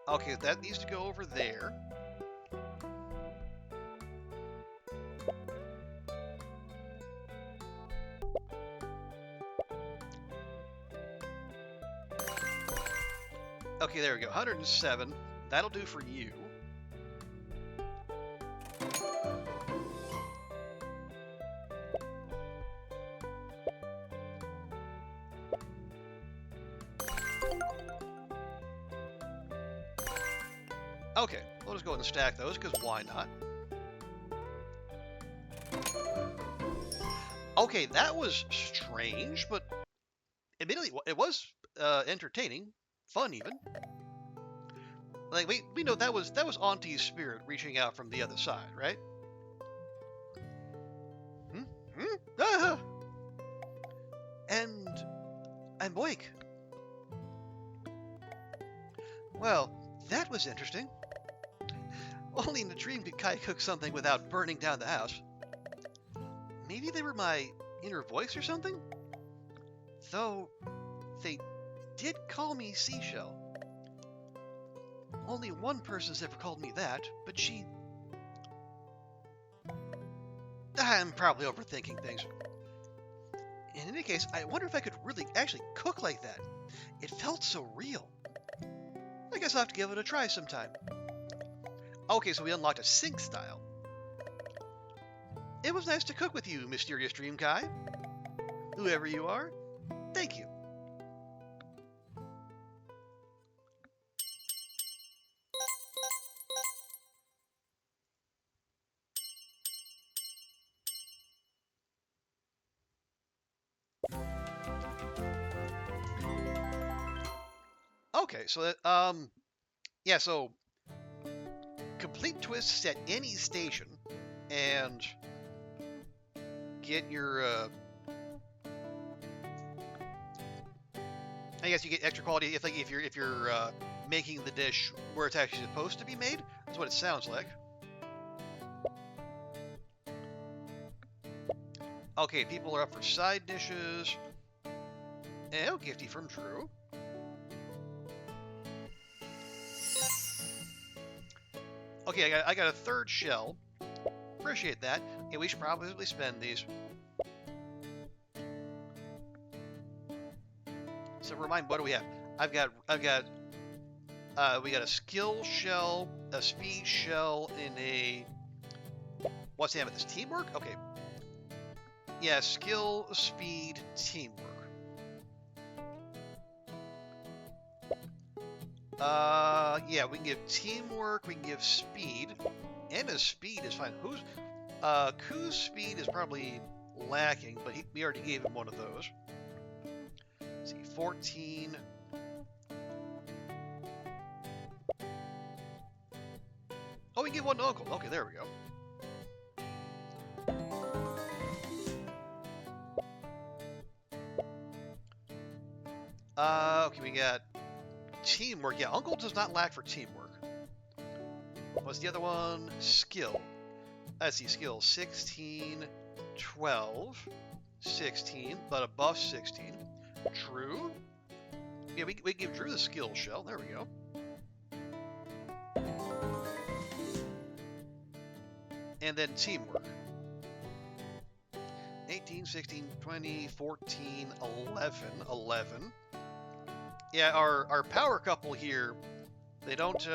Okay, that needs to go over there. Okay, there we go. 107. That'll do for you. Okay, we'll just go ahead and stack those, because why not? Okay, that was strange, but admittedly, it was entertaining, fun even. Like we know that was Auntie's spirit reaching out from the other side, right? Ah! And I'm awake. Well, that was interesting. Only in a dream did Kai cook something without burning down the house. Maybe they were my inner voice or something? Though, they did call me Seashell. Only one person's ever called me that, but she... I'm probably overthinking things. In any case, I wonder if I could really actually cook like that. It felt so real. I guess I'll have to give it a try sometime. Okay, so we unlocked a sink style. It was nice to cook with you, Mysterious Dream Kai. Whoever you are, thank you. Okay, so that, yeah, so complete twists at any station and get your, I guess you get extra quality if you're making the dish where it's actually supposed to be made. That's what it sounds like. Okay, people are up for side dishes. Oh, gifty from Drew. Okay, I got a third shell. Appreciate that. Yeah, we should probably spend these. So remind, what do we have? We got a skill shell, a speed shell, and a... What's the name of this? Teamwork? Okay. Yeah, skill, speed, teamwork. Yeah, we can give teamwork, we can give speed, and his speed is fine. Ku's speed is probably lacking, but we already gave him one of those. Let's see, 14. Oh, we can give one to Uncle. Okay, there we go. Okay, we got teamwork. Yeah, Uncle does not lack for teamwork. What's the other one? Skill. Let's see, skill 16, 12, 16, but above 16. Drew? Yeah, we give Drew the skill shell. There we go. And then teamwork. 18, 16, 20, 14, 11, 11. Yeah, our power couple here, they don't,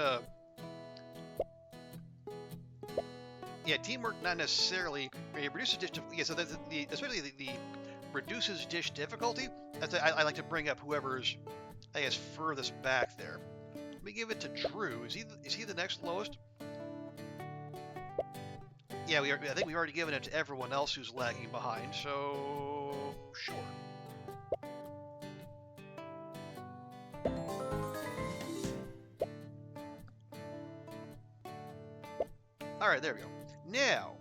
yeah, teamwork not necessarily, it reduces dish, yeah, so especially the reduces dish difficulty, I like to bring up whoever's, I guess, furthest back there. Let me give it to Drew. Is he the next lowest? Yeah, I think we've already given it to everyone else who's lagging behind, so sure. Alright, there we go. Now,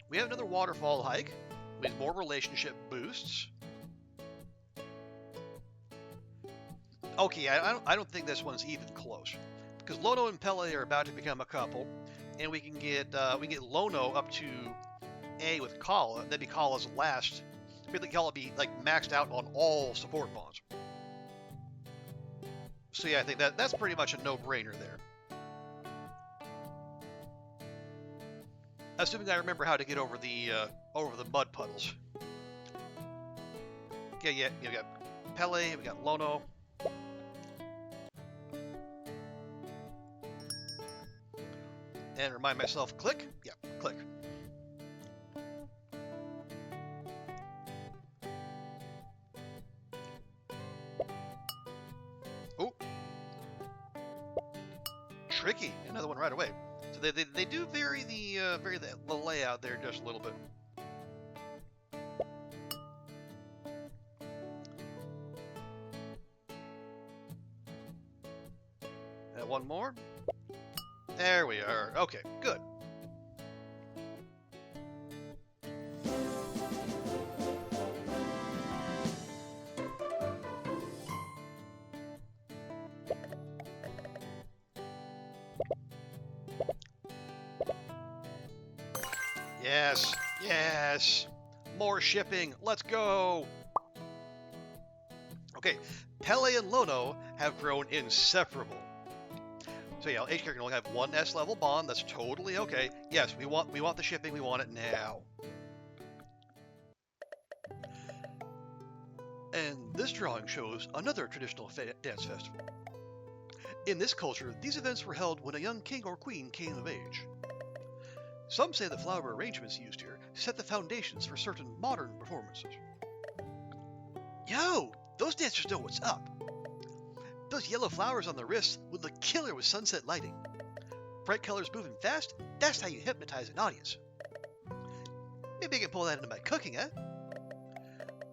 we have another waterfall hike with more relationship boosts. Okay, I don't think this one's even close. Because Lono and Pele are about to become a couple, and we can get Lono up to A with Kala. That'd be Kala's last. Really, Kala be like maxed out on all support bonds. So yeah, I think that's pretty much a no-brainer there. Assuming I remember how to get over the mud puddles. Okay, yeah, we got Pele, we got Lono. And remind myself, click. Yeah, click. Oh, tricky! Another one right away. So they do vary the layout there just a little bit. And one more. There we are. Okay, good. Yes, yes. More shipping. Let's go. Okay, Pele and Lono have grown inseparable. So yeah, each character can only have one S-level bond. That's totally okay. Yes, we want the shipping. We want it now. And this drawing shows another traditional dance festival. In this culture, these events were held when a young king or queen came of age. Some say the flower arrangements used here set the foundations for certain modern performances. Yo, those dancers know what's up. Those yellow flowers on the wrists would look killer with sunset lighting. Bright colors moving fast, that's how you hypnotize an audience. Maybe I can pull that into my cooking, eh?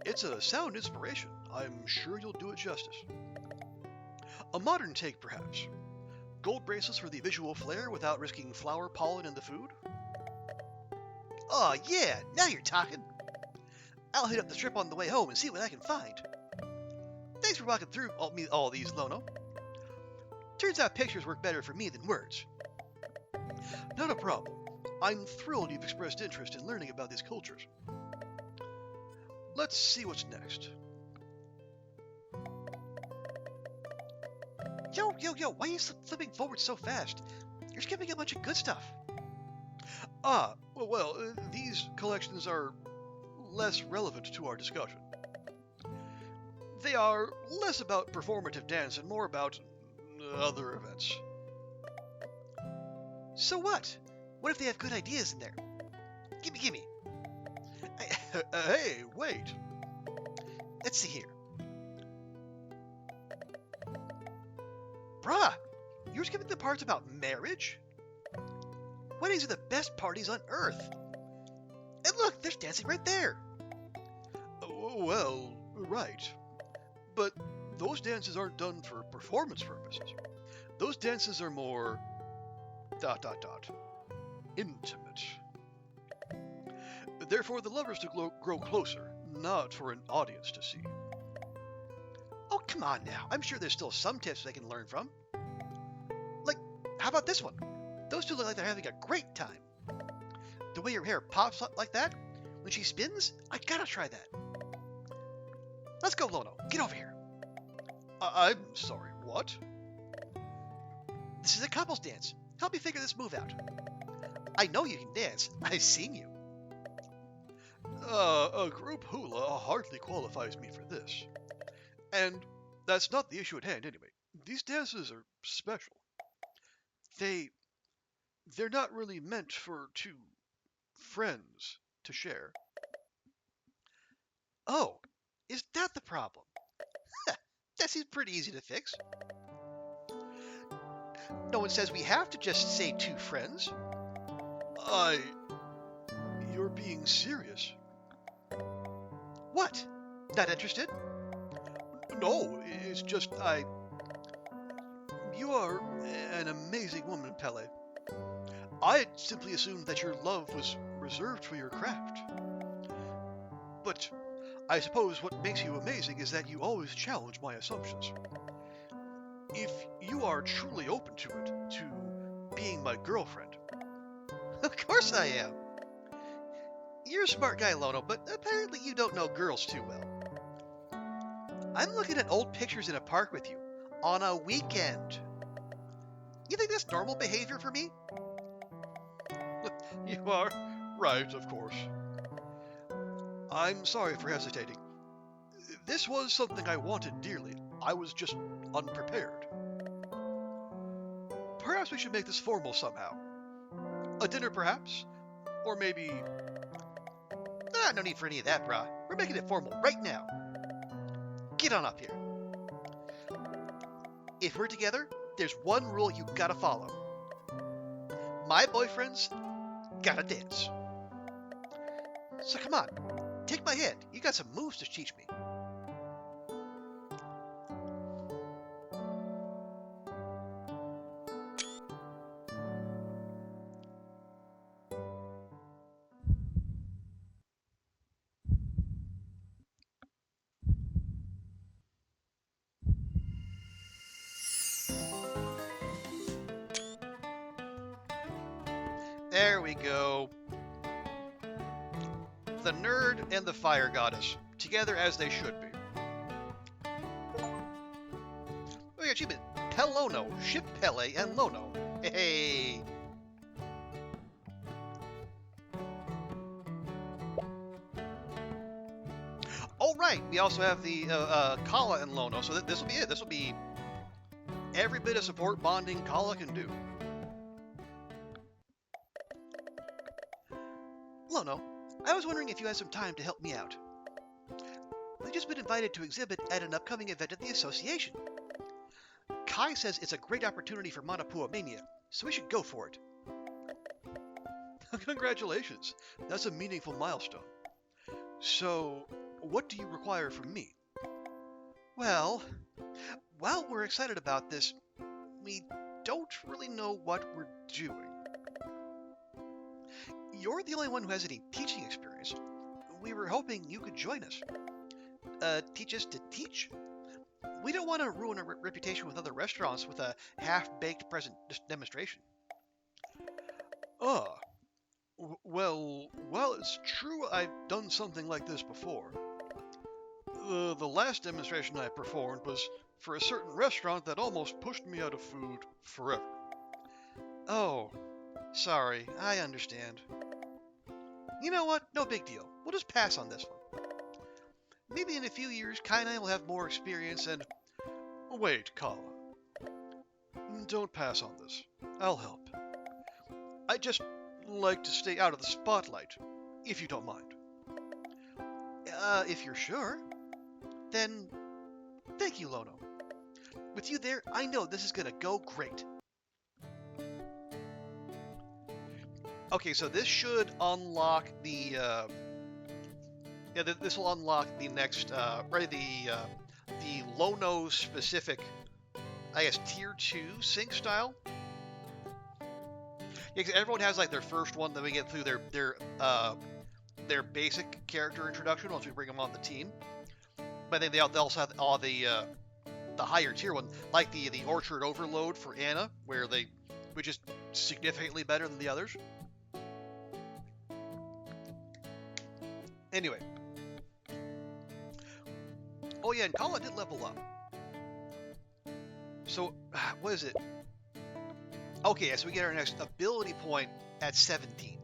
It's a sound inspiration. I'm sure you'll do it justice. A modern take, perhaps. Gold bracelets for the visual flair without risking flower pollen in the food? Oh yeah, now you're talking. I'll hit up the strip on the way home and see what I can find. Thanks for walking through all these, Lono. Turns out pictures work better for me than words. Not a problem. I'm thrilled you've expressed interest in learning about these cultures. Let's see what's next. Yo, why are you flipping forward so fast? You're skipping a bunch of good stuff. These collections are less relevant to our discussion. They are less about performative dance and more about other events. So what? What if they have good ideas in there? Gimme. Hey, wait. Let's see here. Bruh, you're skipping the parts about marriage? Weddings are the best parties on Earth. And look, there's dancing right there. Well, right. But those dances aren't done for performance purposes. Those dances are more... intimate. Therefore, the lovers to grow closer, not for an audience to see. Oh, come on now. I'm sure there's still some tips they can learn from. Like, how about this one? Those two look like they're having a great time. The way your hair pops up like that, when she spins, I gotta try that. Let's go, Lono. Get over here. I'm sorry, what? This is a couples dance. Help me figure this move out. I know you can dance. I've seen you. A group hula hardly qualifies me for this. And that's not the issue at hand anyway. These dances are special. They're not really meant for two friends to share. Oh, is that the problem? That seems pretty easy to fix. No one says we have to just say two friends. You're being serious. What? Not interested? No, it's just You are an amazing woman, Pele. I simply assumed that your love was reserved for your craft. But I suppose what makes you amazing is that you always challenge my assumptions. If you are truly open to it, to being my girlfriend... Of course I am. You're a smart guy, Lono, but apparently you don't know girls too well. I'm looking at old pictures in a park with you, on a weekend. You think that's normal behavior for me? You are right, of course. I'm sorry for hesitating. This was something I wanted dearly. I was just unprepared. Perhaps we should make this formal somehow. A dinner, perhaps? Or maybe... no need for any of that, brah. We're making it formal right now. Get on up here. If we're together, there's one rule you gotta follow. My boyfriends gotta dance. So come on, take my hand. You got some moves to teach me. There we go. The nerd and the fire goddess, together as they should be. Oh yeah, achievement. Pelono, ship Pele and Lono. Hey. Oh right, we also have the Kala and Lono, so this will be it. This will be every bit of support bonding Kala can do. Lono, I was wondering if you had some time to help me out. We've just been invited to exhibit at an upcoming event at the association. Kai says it's a great opportunity for Manapua Mania, so we should go for it. Congratulations, that's a meaningful milestone. So, what do you require from me? Well, while we're excited about this, we don't really know what we're doing. You're the only one who has any teaching experience. We were hoping you could join us. Teach us to teach? We don't want to ruin our reputation with other restaurants with a half-baked demonstration. Ah, well, while it's true I've done something like this before, the last demonstration I performed was for a certain restaurant that almost pushed me out of food forever. Oh, sorry, I understand. You know what? No big deal. We'll just pass on this one. Maybe in a few years, Kai and I will have more experience and... Wait, Kala. Don't pass on this. I'll help. I'd just like to stay out of the spotlight, if you don't mind. If you're sure, then thank you, Lono. With you there, I know this is gonna go great. Okay, so this should unlock the, this will unlock the next, the Lono specific, I guess, tier 2 sync style. Yeah, 'cause everyone has like their first one, then we get through their basic character introduction once we bring them on the team. But then they also have all the higher tier one, like the Orchard Overload for Anna, which is significantly better than the others. Anyway. Oh yeah, and Kala did level up. So, what is it? Okay, so we get our next ability point at 17.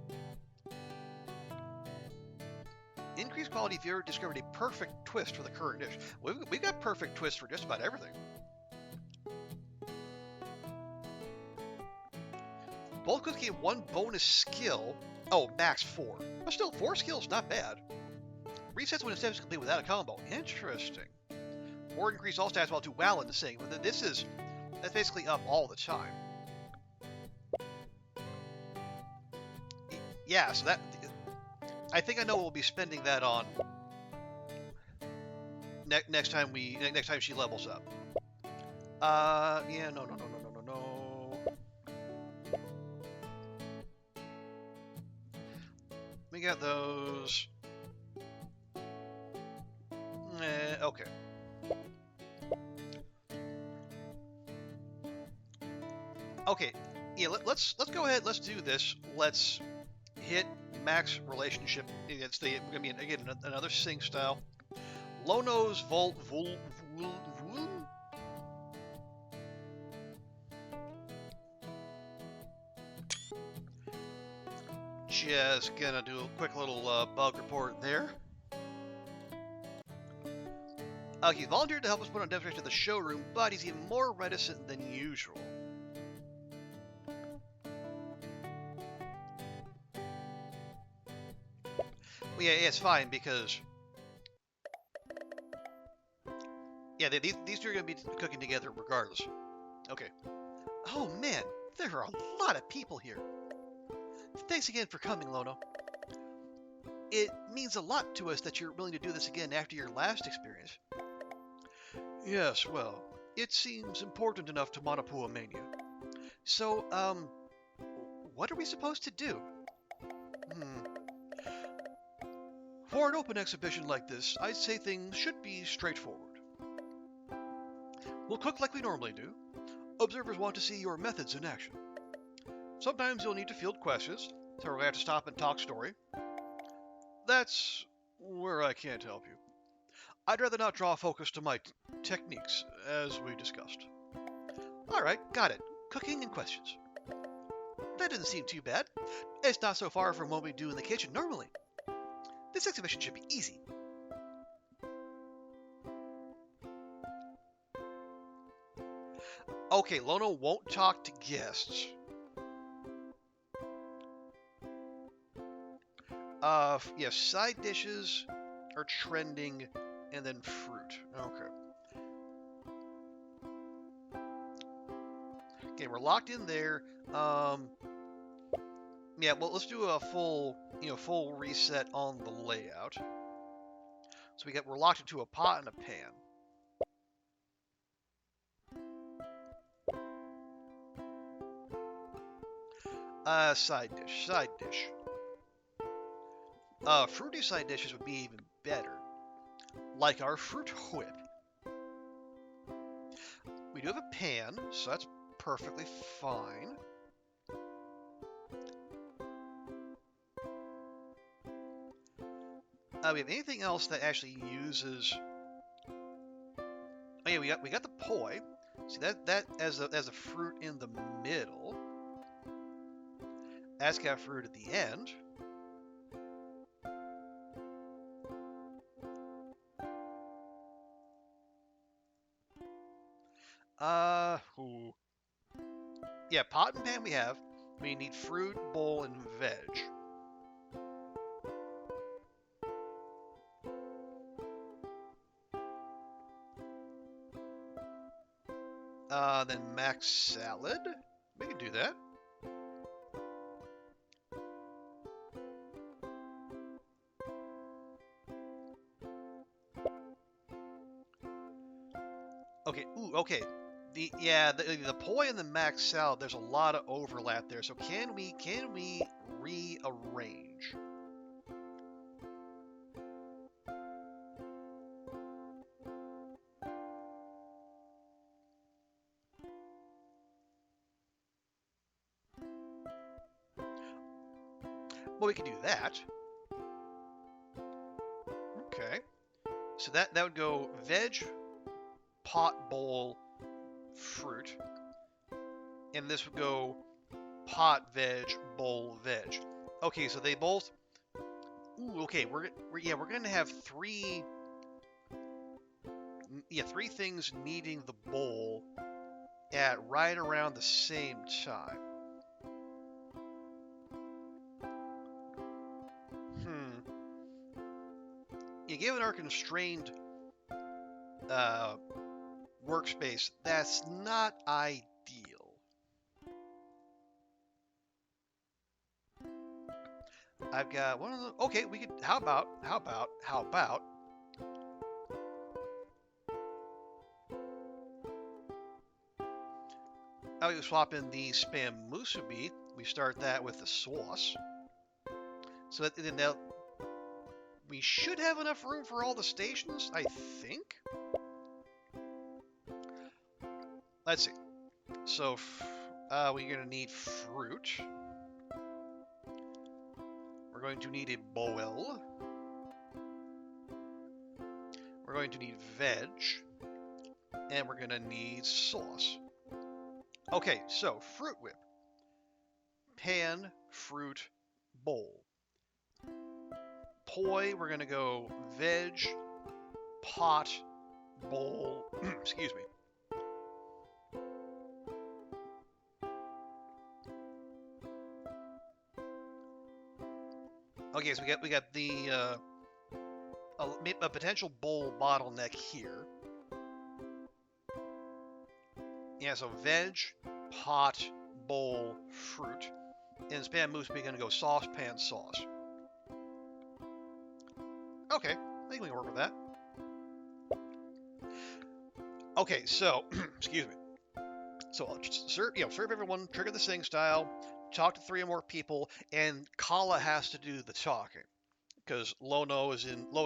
Increased quality if you ever discovered a perfect twist for the current dish. We've got perfect twists for just about everything. Both cooks get one bonus skill. Oh, max 4. But still, 4 skills, not bad. Resets when a step is complete without a combo. Interesting. Or increase all stats while to wow in the sing. But that's basically up all the time. Yeah, so I think I know what we'll be spending that on next time she levels up. Yeah, no. We got those. Okay. Okay, yeah, let's go ahead. Let's do this. Let's hit max relationship. It's we're gonna be again another sing style. Lono's Vul. Just gonna do a quick little bug report there. He volunteered to help us put on a demonstration at the showroom, but he's even more reticent than usual. Well, yeah, it's fine because... Yeah, these two are going to be cooking together regardless. Okay. Oh man, there are a lot of people here. Thanks again for coming, Lono. It means a lot to us that you're willing to do this again after your last experience. Yes, well, it seems important enough to Manapua Mania. So, what are we supposed to do? For an open exhibition like this, I'd say things should be straightforward. We'll cook like we normally do. Observers want to see your methods in action. Sometimes you'll need to field questions, so we're going to have to stop and talk story. That's where I can't help you. I'd rather not draw focus to my techniques, as we discussed. Alright, got it. Cooking and questions. That doesn't seem too bad. It's not so far from what we do in the kitchen normally. This exhibition should be easy. Okay, Lono won't talk to guests. Yeah, side dishes are trending, and then fruit. Okay. Okay, we're locked in there. Yeah, well, let's do a full reset on the layout. So we're locked into a pot and a pan. Side dish. Fruity side dishes would be even better. Like our fruit whip. We do have a pan, so that's perfectly fine. We have anything else that actually uses... Oh yeah, we got the poi. See that as a fruit in the middle. That's got fruit at the end. Yeah, pot and pan we have. We need fruit, bowl, and veg. Then max salad. We can do that. Okay, okay. The poi and the max salad, there's a lot of overlap there. So can we rearrange? Well, we can do that. Okay. So that would go veg, pot, bowl, fruit. And this would go pot, veg, bowl, veg. Okay, so they both... Ooh, okay, we're gonna have three things needing the bowl at right around the same time. Yeah, given our constrained workspace, that's not ideal. I've got one of the... Okay, we could... How about... we swap in the spam musubi. We start that with the sauce. So that then we should have enough room for all the stations, I think. Let's see. So we're going to need fruit. We're going to need a bowl. We're going to need veg. And we're going to need sauce. Okay, so fruit whip. Pan, fruit, bowl. Poi, we're going to go veg, pot, bowl, excuse me. Okay, so we got the a potential bowl bottleneck here. Yeah, so veg, pot, bowl, fruit. And spam mousse, we're going to go sauce, pan, sauce. Okay, I think we can work with that. Okay, so, excuse me. So I'll just serve everyone, trigger the sing style, talk to 3 or more people, and Kala has to do the talking. Because Lono is in a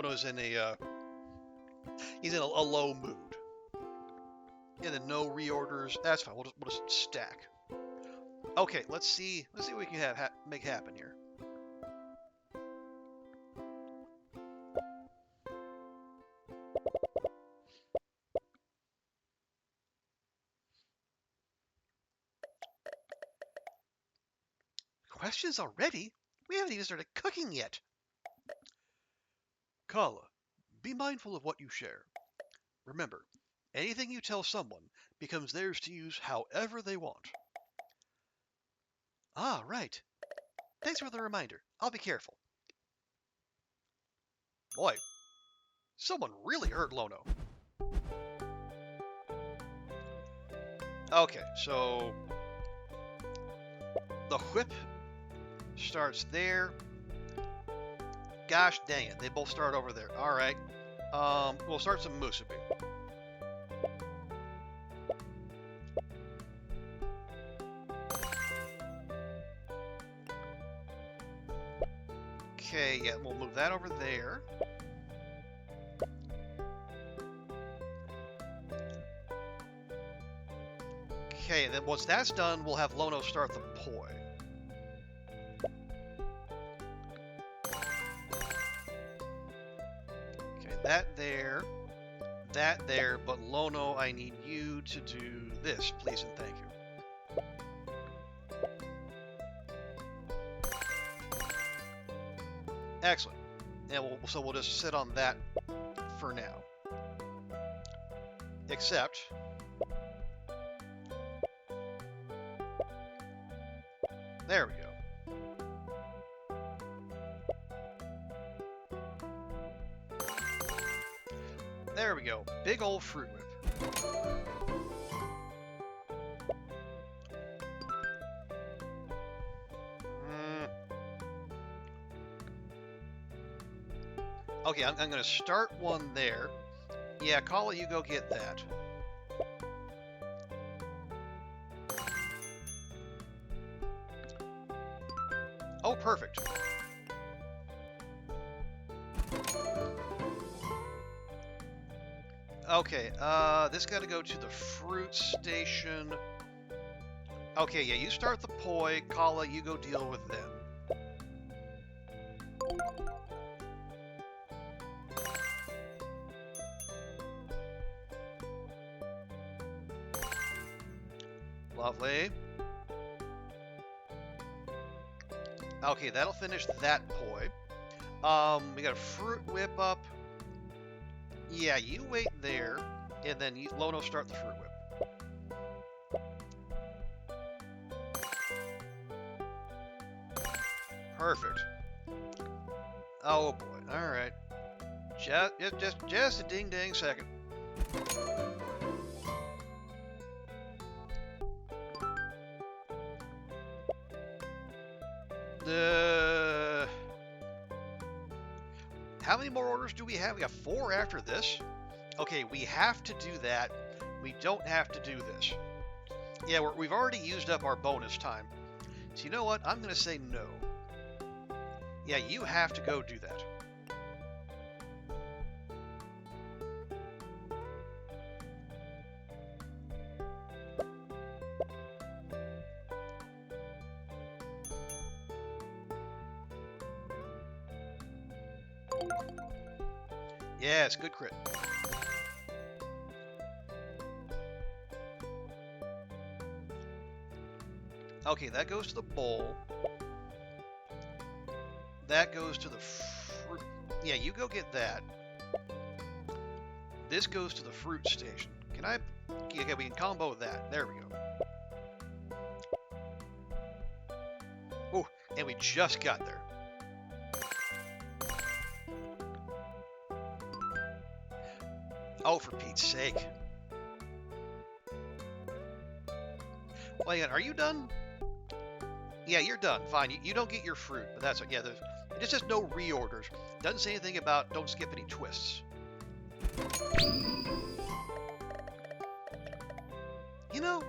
low mood. And then no reorders. That's fine. We'll just stack. Okay, let's see what we can make happen here. questions already? We haven't even started cooking yet. Kala, be mindful of what you share. Remember, anything you tell someone becomes theirs to use however they want. Ah, right. Thanks for the reminder. I'll be careful. Boy, someone really hurt Lono. Okay, so the whip starts there. Gosh dang it, they both start over there. All right. We'll start some musubi. Okay, yeah, we'll move that over there. Okay, then once that's done, we'll have Lono start the poi. Okay, that there, but Lono, I need you to do this, please and thank you. Excellent. And so we'll just sit on that for now. Except there we go. There we go. Big old fruit whip. Okay, I'm going to start one there. Yeah, Kala, you go get that. Oh, perfect. Okay, this got to go to the fruit station. Okay, yeah, you start the poi. Kala, you go deal with them. Lovely. Okay, that'll finish that poi. We got a fruit whip up. Yeah, you wait there, and then Lono start the fruit whip. Perfect. Oh boy. All right. Just a ding dang second. How many more orders do we have? We got 4 after this. Okay, we have to do that. We don't have to do this. Yeah, we've already used up our bonus time. So you know what? I'm going to say no. Yeah, you have to go do that. Yeah, it's good crit. Okay, that goes to the bowl. That goes to the fruit. Yeah, you go get that. This goes to the fruit station. Can I? Yeah, we can combo that. There we go. Oh, and we just got there. Oh, for Pete's sake. Well, again, are you done? Yeah, you're done. Fine. You don't get your fruit, but that's yeah. It just says no reorders. Doesn't say anything about don't skip any twists. You know,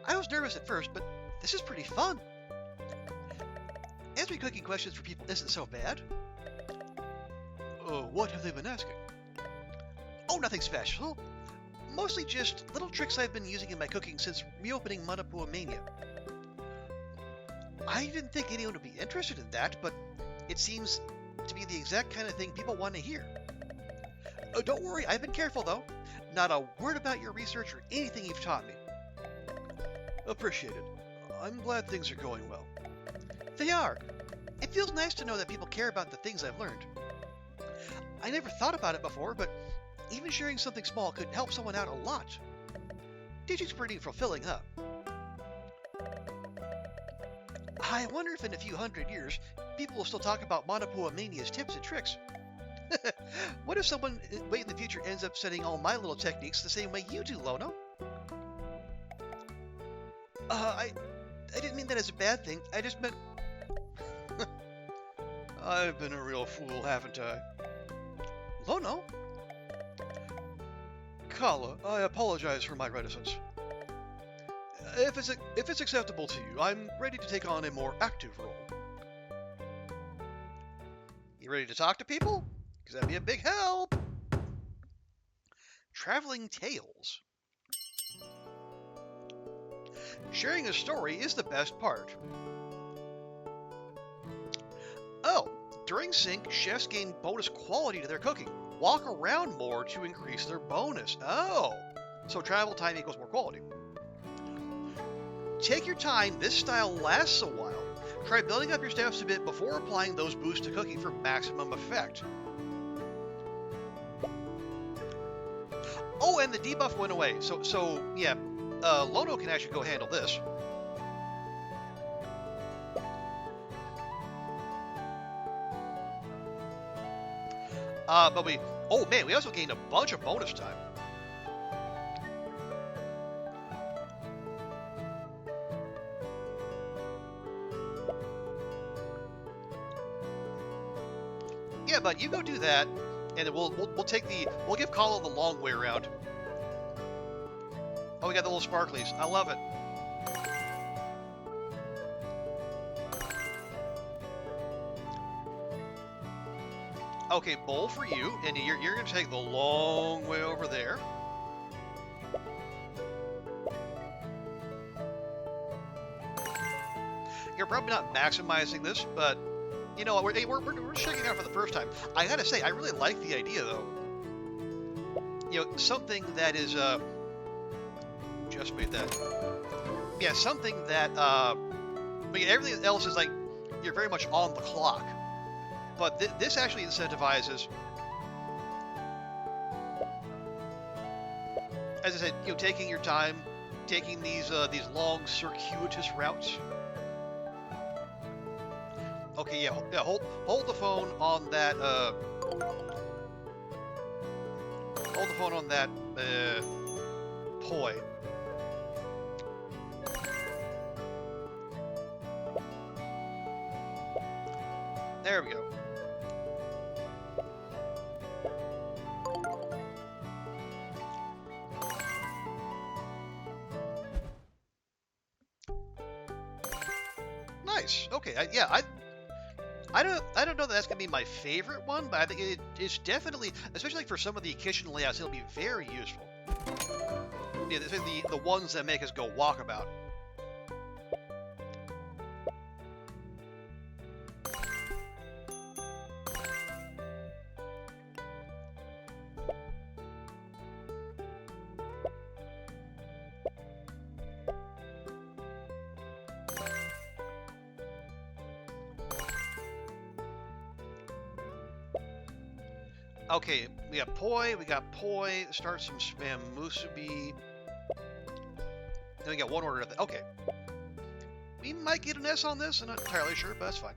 I was nervous at first, but this is pretty fun. Answering cooking questions for people isn't so bad. Oh, what have they been asking? Oh, nothing special. Mostly just little tricks I've been using in my cooking since reopening Manapua Mania. I didn't think anyone would be interested in that, but it seems to be the exact kind of thing people want to hear. Oh, don't worry, I've been careful though. Not a word about your research or anything you've taught me. Appreciate it. I'm glad things are going well. They are. It feels nice to know that people care about the things I've learned. I never thought about it before, but even sharing something small could help someone out a lot. Teaching's pretty fulfilling, huh? I wonder if in a few hundred years, people will still talk about Manapua Mania's tips and tricks. What if someone way in the future ends up studying all my little techniques the same way you do, Lono? I didn't mean that as a bad thing. I just meant... I've been a real fool, haven't I? Lono? Kala, I apologize for my reticence. If it's acceptable to you, I'm ready to take on a more active role. You ready to talk to people? Because that'd be a big help. Traveling tales. Sharing a story is the best part. Oh, during sync, chefs gain bonus quality to their cooking. Walk around more to increase their bonus. Oh, so travel time equals more quality. Take your time, this style lasts a while. Try building up your staffs a bit before applying those boosts to cooking for maximum effect. Oh, and the debuff went away. So yeah, Lono can actually go handle this. But oh man, we also gained a bunch of bonus time. Yeah, but you go do that, and then we'll give Kala the long way around. Oh, we got the little sparklies. I love it. Okay, bowl for you, and you're gonna take the long way over there. You're probably not maximizing this, but you know what? We're checking out for the first time. I gotta say, I really like the idea, though. You know, something that is just made that. Yeah, something that I mean, everything else is like you're very much on the clock. But this actually incentivizes, as I said, you know, taking your time, taking these long circuitous routes. Okay, yeah, hold the phone on that. Hold the phone on that poi. There we go. Nice. Okay. I don't know that that's gonna be my favorite one, but I think it's definitely, especially for some of the kitchen layouts, it'll be very useful. Yeah, the ones that make us go walkabout. Okay, we got poi, start some spam musubi. Then we got one order of that. Okay. We might get an S on this, I'm not entirely sure, but that's fine.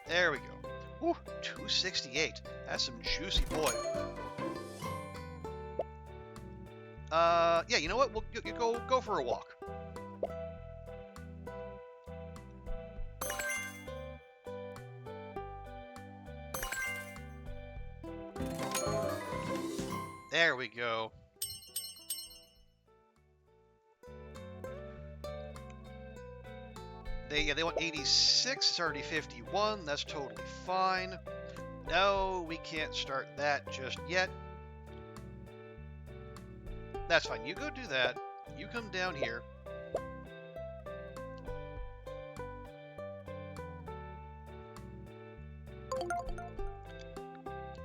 There we go. Whew, 268. That's some juicy poi. Yeah, you know what? We'll go for a walk. There we go. They want 86. It's already 51. That's totally fine. No, we can't start that just yet. That's fine. You go do that. You come down here.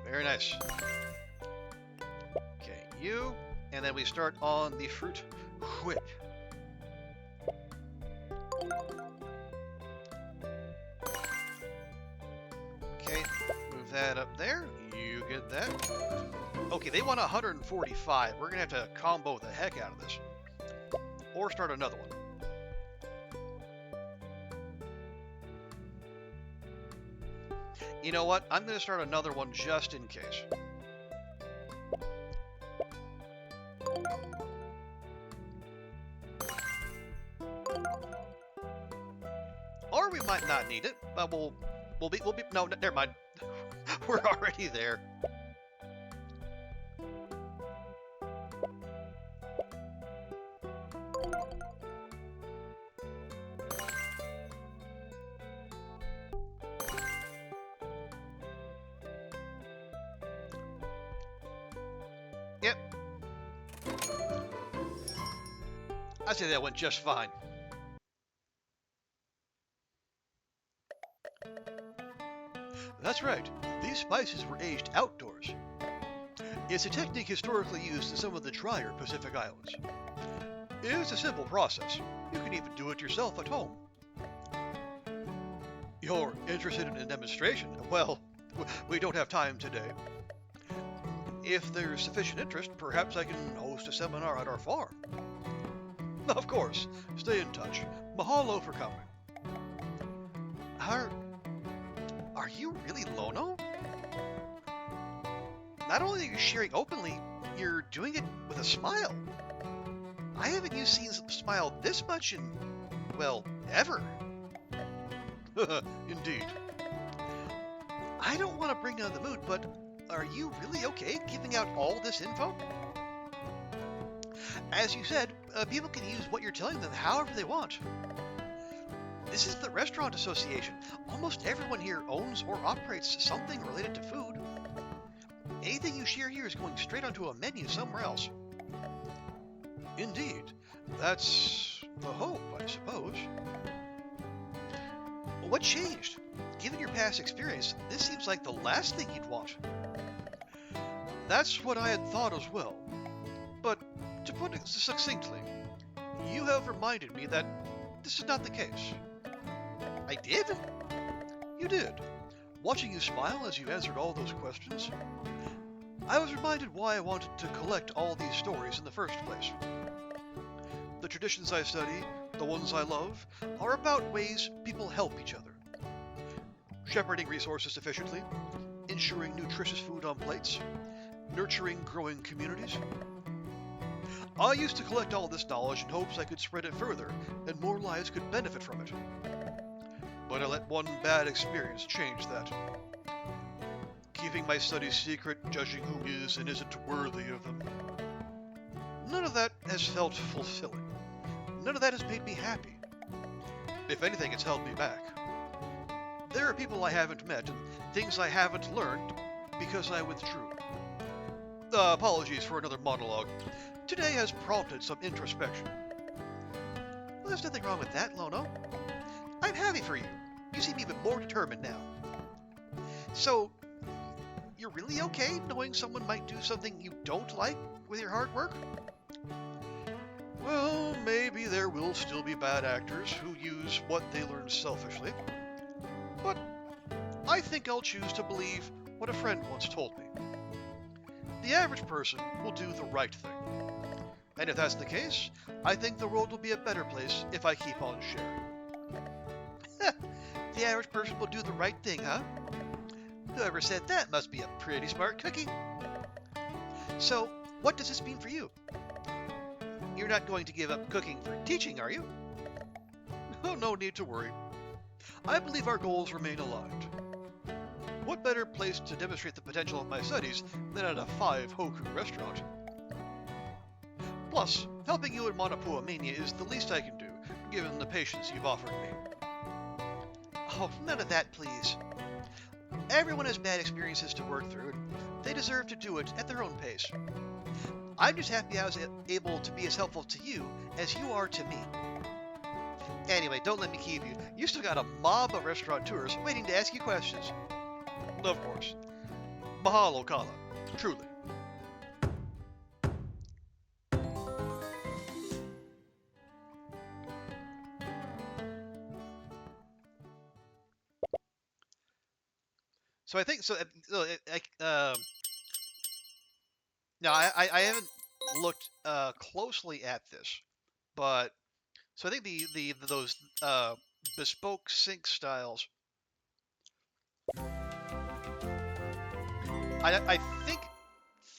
Very nice. Okay, you. And then we start on the fruit whip. that up there. You get that. Okay, they want 145. We're gonna have to combo the heck out of this. Or start another one. You know what? I'm gonna start another one just in case. Or we might not need it, but we'll be, no, never mind. We're already there. Yep. I'd say that went just fine. That's right. These spices were aged outdoors. It's a technique historically used in some of the drier Pacific Islands. It's a simple process. You can even do it yourself at home. You're interested in a demonstration? Well, we don't have time today. If there's sufficient interest, perhaps I can host a seminar at our farm. Of course. Stay in touch. Mahalo for coming. Are you really Lono? Not only are you sharing openly, you're doing it with a smile. I haven't seen you smile this much in, well, ever. Indeed. I don't want to bring down the mood, but are you really okay giving out all this info? As you said, people can use what you're telling them however they want. This is the Restaurant Association. Almost everyone here owns or operates something related to food. Anything you share here is going straight onto a menu somewhere else. Indeed. That's the hope, I suppose. Well, what changed? Given your past experience, this seems like the last thing you'd want. That's what I had thought as well. But to put it succinctly, you have reminded me that this is not the case. I did? You did. Watching you smile as you answered all those questions, I was reminded why I wanted to collect all these stories in the first place. The traditions I study, the ones I love, are about ways people help each other. Shepherding resources efficiently, ensuring nutritious food on plates, nurturing growing communities. I used to collect all this knowledge in hopes I could spread it further and more lives could benefit from it. But I let one bad experience change that. Keeping my studies secret, judging who is and isn't worthy of them. None of that has felt fulfilling. None of that has made me happy. If anything, it's held me back. There are people I haven't met and things I haven't learned because I withdrew. Apologies for another monologue. Today has prompted some introspection. Well, there's nothing wrong with that, Lono. I'm happy for you. You seem even more determined now. So, you're really okay knowing someone might do something you don't like with your hard work? Well, maybe there will still be bad actors who use what they learn selfishly. But I think I'll choose to believe what a friend once told me. The average person will do the right thing. And if that's the case, I think the world will be a better place if I keep on sharing. The average person will do the right thing, huh? Whoever said that must be a pretty smart cookie. So, what does this mean for you? You're not going to give up cooking for teaching, are you? Oh, no need to worry. I believe our goals remain aligned. What better place to demonstrate the potential of my studies than at a 5-Hoku restaurant? Plus, helping you in Manapua Mania is the least I can do, given the patience you've offered me. Oh, none of that, please. Everyone has bad experiences to work through, and they deserve to do it at their own pace. I'm just happy I was able to be as helpful to you as you are to me. Anyway, don't let me keep you. You still got a mob of restaurateurs waiting to ask you questions. Of course. Mahalo, Kala. Truly. So I think so. Now I haven't looked closely at this, but so I think the those bespoke sync styles. I think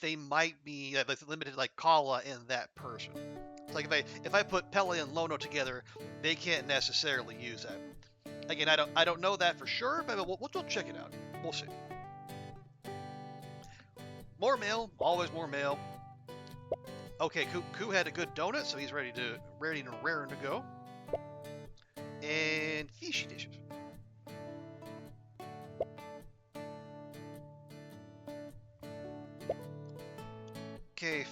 they might be like limited like Kala and that person. Like if I put Pele and Lono together, they can't necessarily use that. Again, I don't know that for sure, but we'll check it out. We'll see. More mail, always more mail. Okay, Ku had a good donut, so he's ready and raring to go. And fishy dishes. Okay,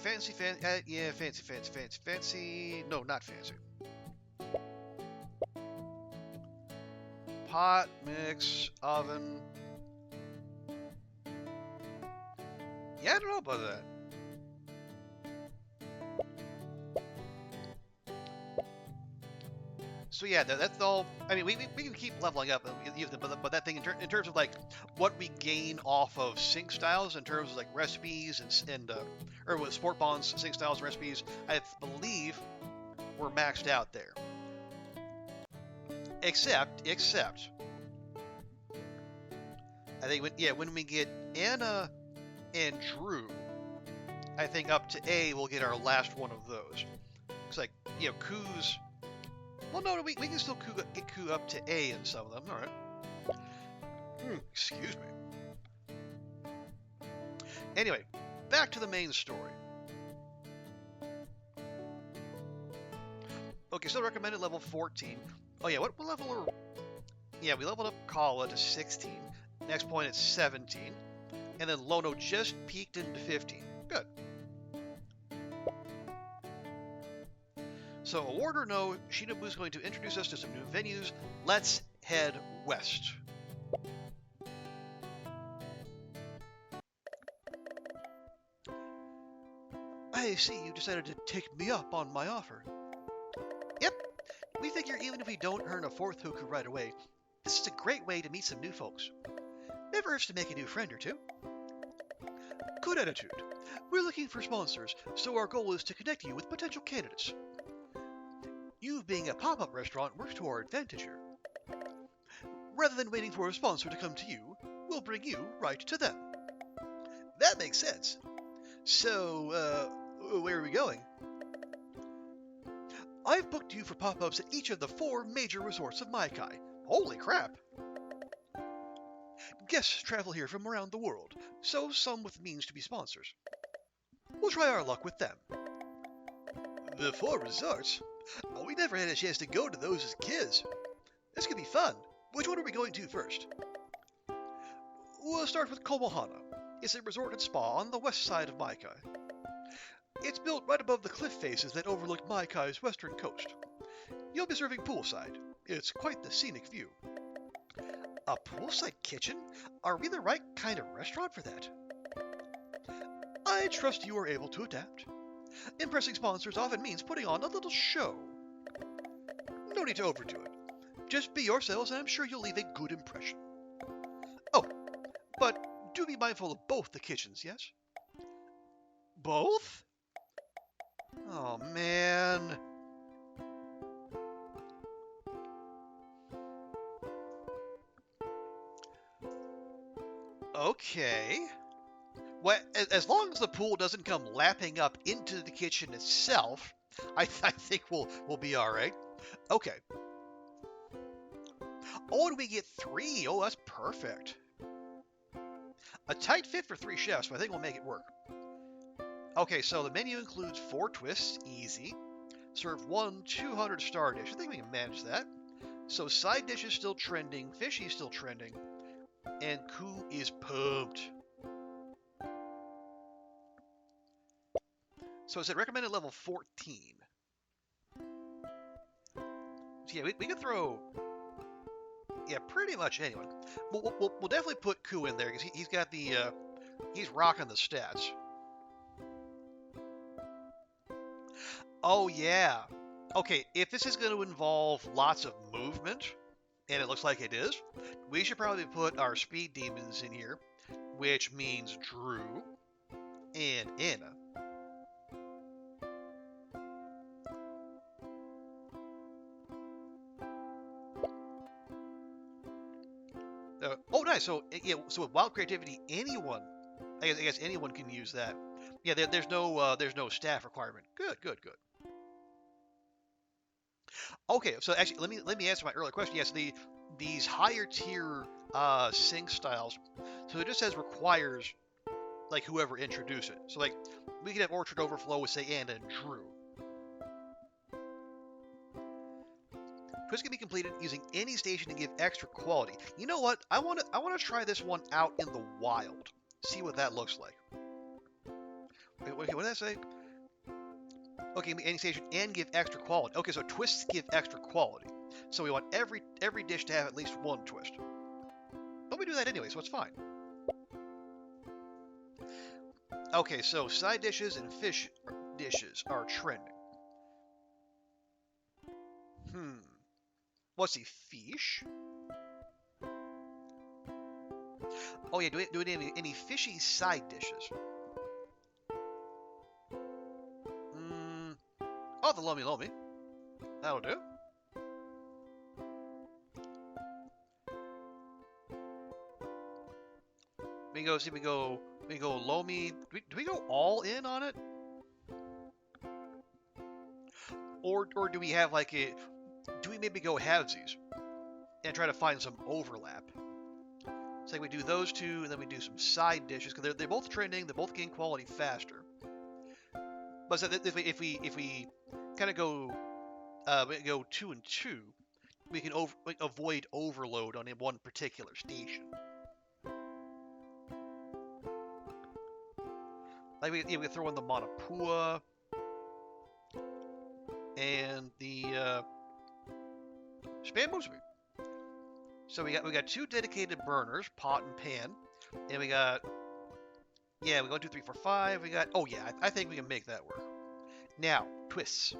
yeah, fancy. No, not fancy. Pot, mix, oven. Yeah, I don't know about that. So yeah, that's all. I mean, we can keep leveling up, but that thing in terms of like what we gain off of sync styles in terms of like recipes and or with sport bonds sync styles and recipes, I believe we're maxed out there. Except, I think when we get Anna and Drew, I think up to A we'll get our last one of those. It's like Ku's. Well, no, we can still get Ku up to A in some of them. All right. Excuse me. Anyway, back to the main story. Okay, so recommended level 14. Oh yeah, what level are... Yeah, we leveled up Kala to 16. Next point it's 17. And then Lono just peaked into 15. Good. So, award or no, Shinobu's going to introduce us to some new venues. Let's head west. I see you decided to take me up on my offer. Yep. We figure even if we don't earn a fourth Hoku right away, this is a great way to meet some new folks. Never hurts to make a new friend or two. Good attitude. We're looking for sponsors, so our goal is to connect you with potential candidates. You being a pop-up restaurant works to our advantage here. Rather than waiting for a sponsor to come to you, we'll bring you right to them. That makes sense. So, where are we going? I've booked you for pop-ups at each of the 4 major resorts of Maikai. Holy crap! Guests travel here from around the world, so some with means to be sponsors. We'll try our luck with them. The 4 resorts? We never had a chance to go to those as kids. This could be fun. Which one are we going to first? We'll start with Komohana. It's a resort and spa on the west side of Maikai. It's built right above the cliff faces that overlook Maikai's western coast. You'll be serving poolside. It's quite the scenic view. A poolside kitchen? Are we the right kind of restaurant for that? I trust you are able to adapt. Impressing sponsors often means putting on a little show. No need to overdo it. Just be yourselves and I'm sure you'll leave a good impression. Oh, but do be mindful of both the kitchens, yes? Both? Oh, man. Okay. Well, as long as the pool doesn't come lapping up into the kitchen itself, I think we'll be all right. Okay. Oh, and we get 3. Oh, that's perfect. A tight fit for 3 chefs, but I think we'll make it work. Okay, so the menu includes 4 twists, easy. Serve 1 200-star dish. I think we can manage that. So side dish is still trending, fishy is still trending, and Ku is pumped. So it's at recommended level 14. So yeah, we can throw... Yeah, pretty much anyone. We'll definitely put Ku in there because he's got the... he's rocking the stats. Oh, yeah. Okay, if this is going to involve lots of movement, and it looks like it is, we should probably put our speed demons in here, which means Drew and Anna. Oh, nice. So yeah, so with wild creativity, anyone, I guess anyone can use that. Yeah, there's no staff requirement. Good, good, good. Okay, so actually, let me answer my earlier question. Yes, these higher tier sync styles. So it just says requires like whoever introduced it. So like we could have Orchard Overflow with say Anna and Drew. Twist can be completed using any station to give extra quality. You know what? I want to try this one out in the wild. See what that looks like. Wait, what did I say? Okay, any station and give extra quality. Okay, so twists give extra quality. So we want every dish to have at least one twist. But we do that anyway, so it's fine. Okay, so side dishes and fish dishes are trending. What's the fish? Oh yeah, do we have any fishy side dishes? Oh, the Lomi Lomi. That'll do. We go Lomi. Do we go all in on it? Or do we have like a... Do we maybe go halvesies and try to find some overlap? So like we do those two, and then we do some side dishes because they're both trending. They both gain quality faster. But so if we kind of go 2 and 2, we can avoid overload on one particular station. Like we throw in the Manapua and the Spam Musubi. So we got 2 dedicated burners, pot and pan, and we got we got 1, 2, 3, 4, 5. We got I think we can make that work. Now twists.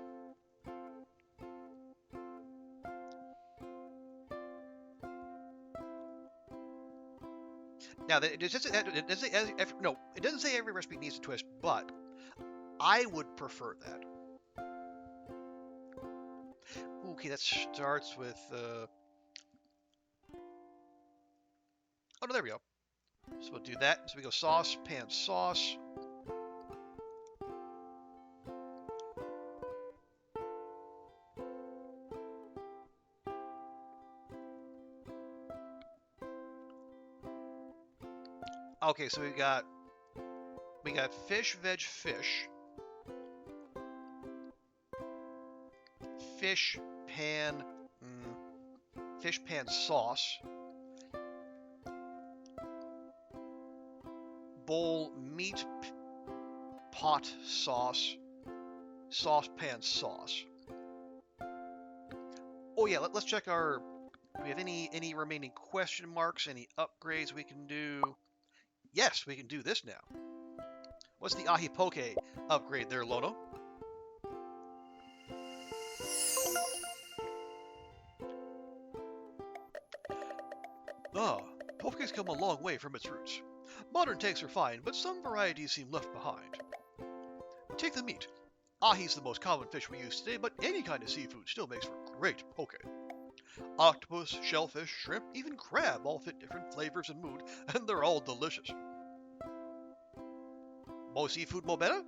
Now it doesn't say every recipe needs a twist, but I would prefer that. Okay, that starts with oh no, there we go. So we'll do that. So we go sauce, pan, sauce. Okay, so we got fish, veg, fish. Fish pan sauce. Bowl meat pot sauce. Sauce pan sauce. Oh yeah, let's check our... Do we have any remaining question marks? Any upgrades we can do? Yes, we can do this now. What's the Ahi Poke upgrade there, Lono? Poke's come a long way from its roots. Modern tanks are fine, but some varieties seem left behind. Take the meat. Ahi's the most common fish we use today, but any kind of seafood still makes for great poke. Octopus, shellfish, shrimp, even crab all fit different flavors and mood, and they're all delicious. More seafood, more better?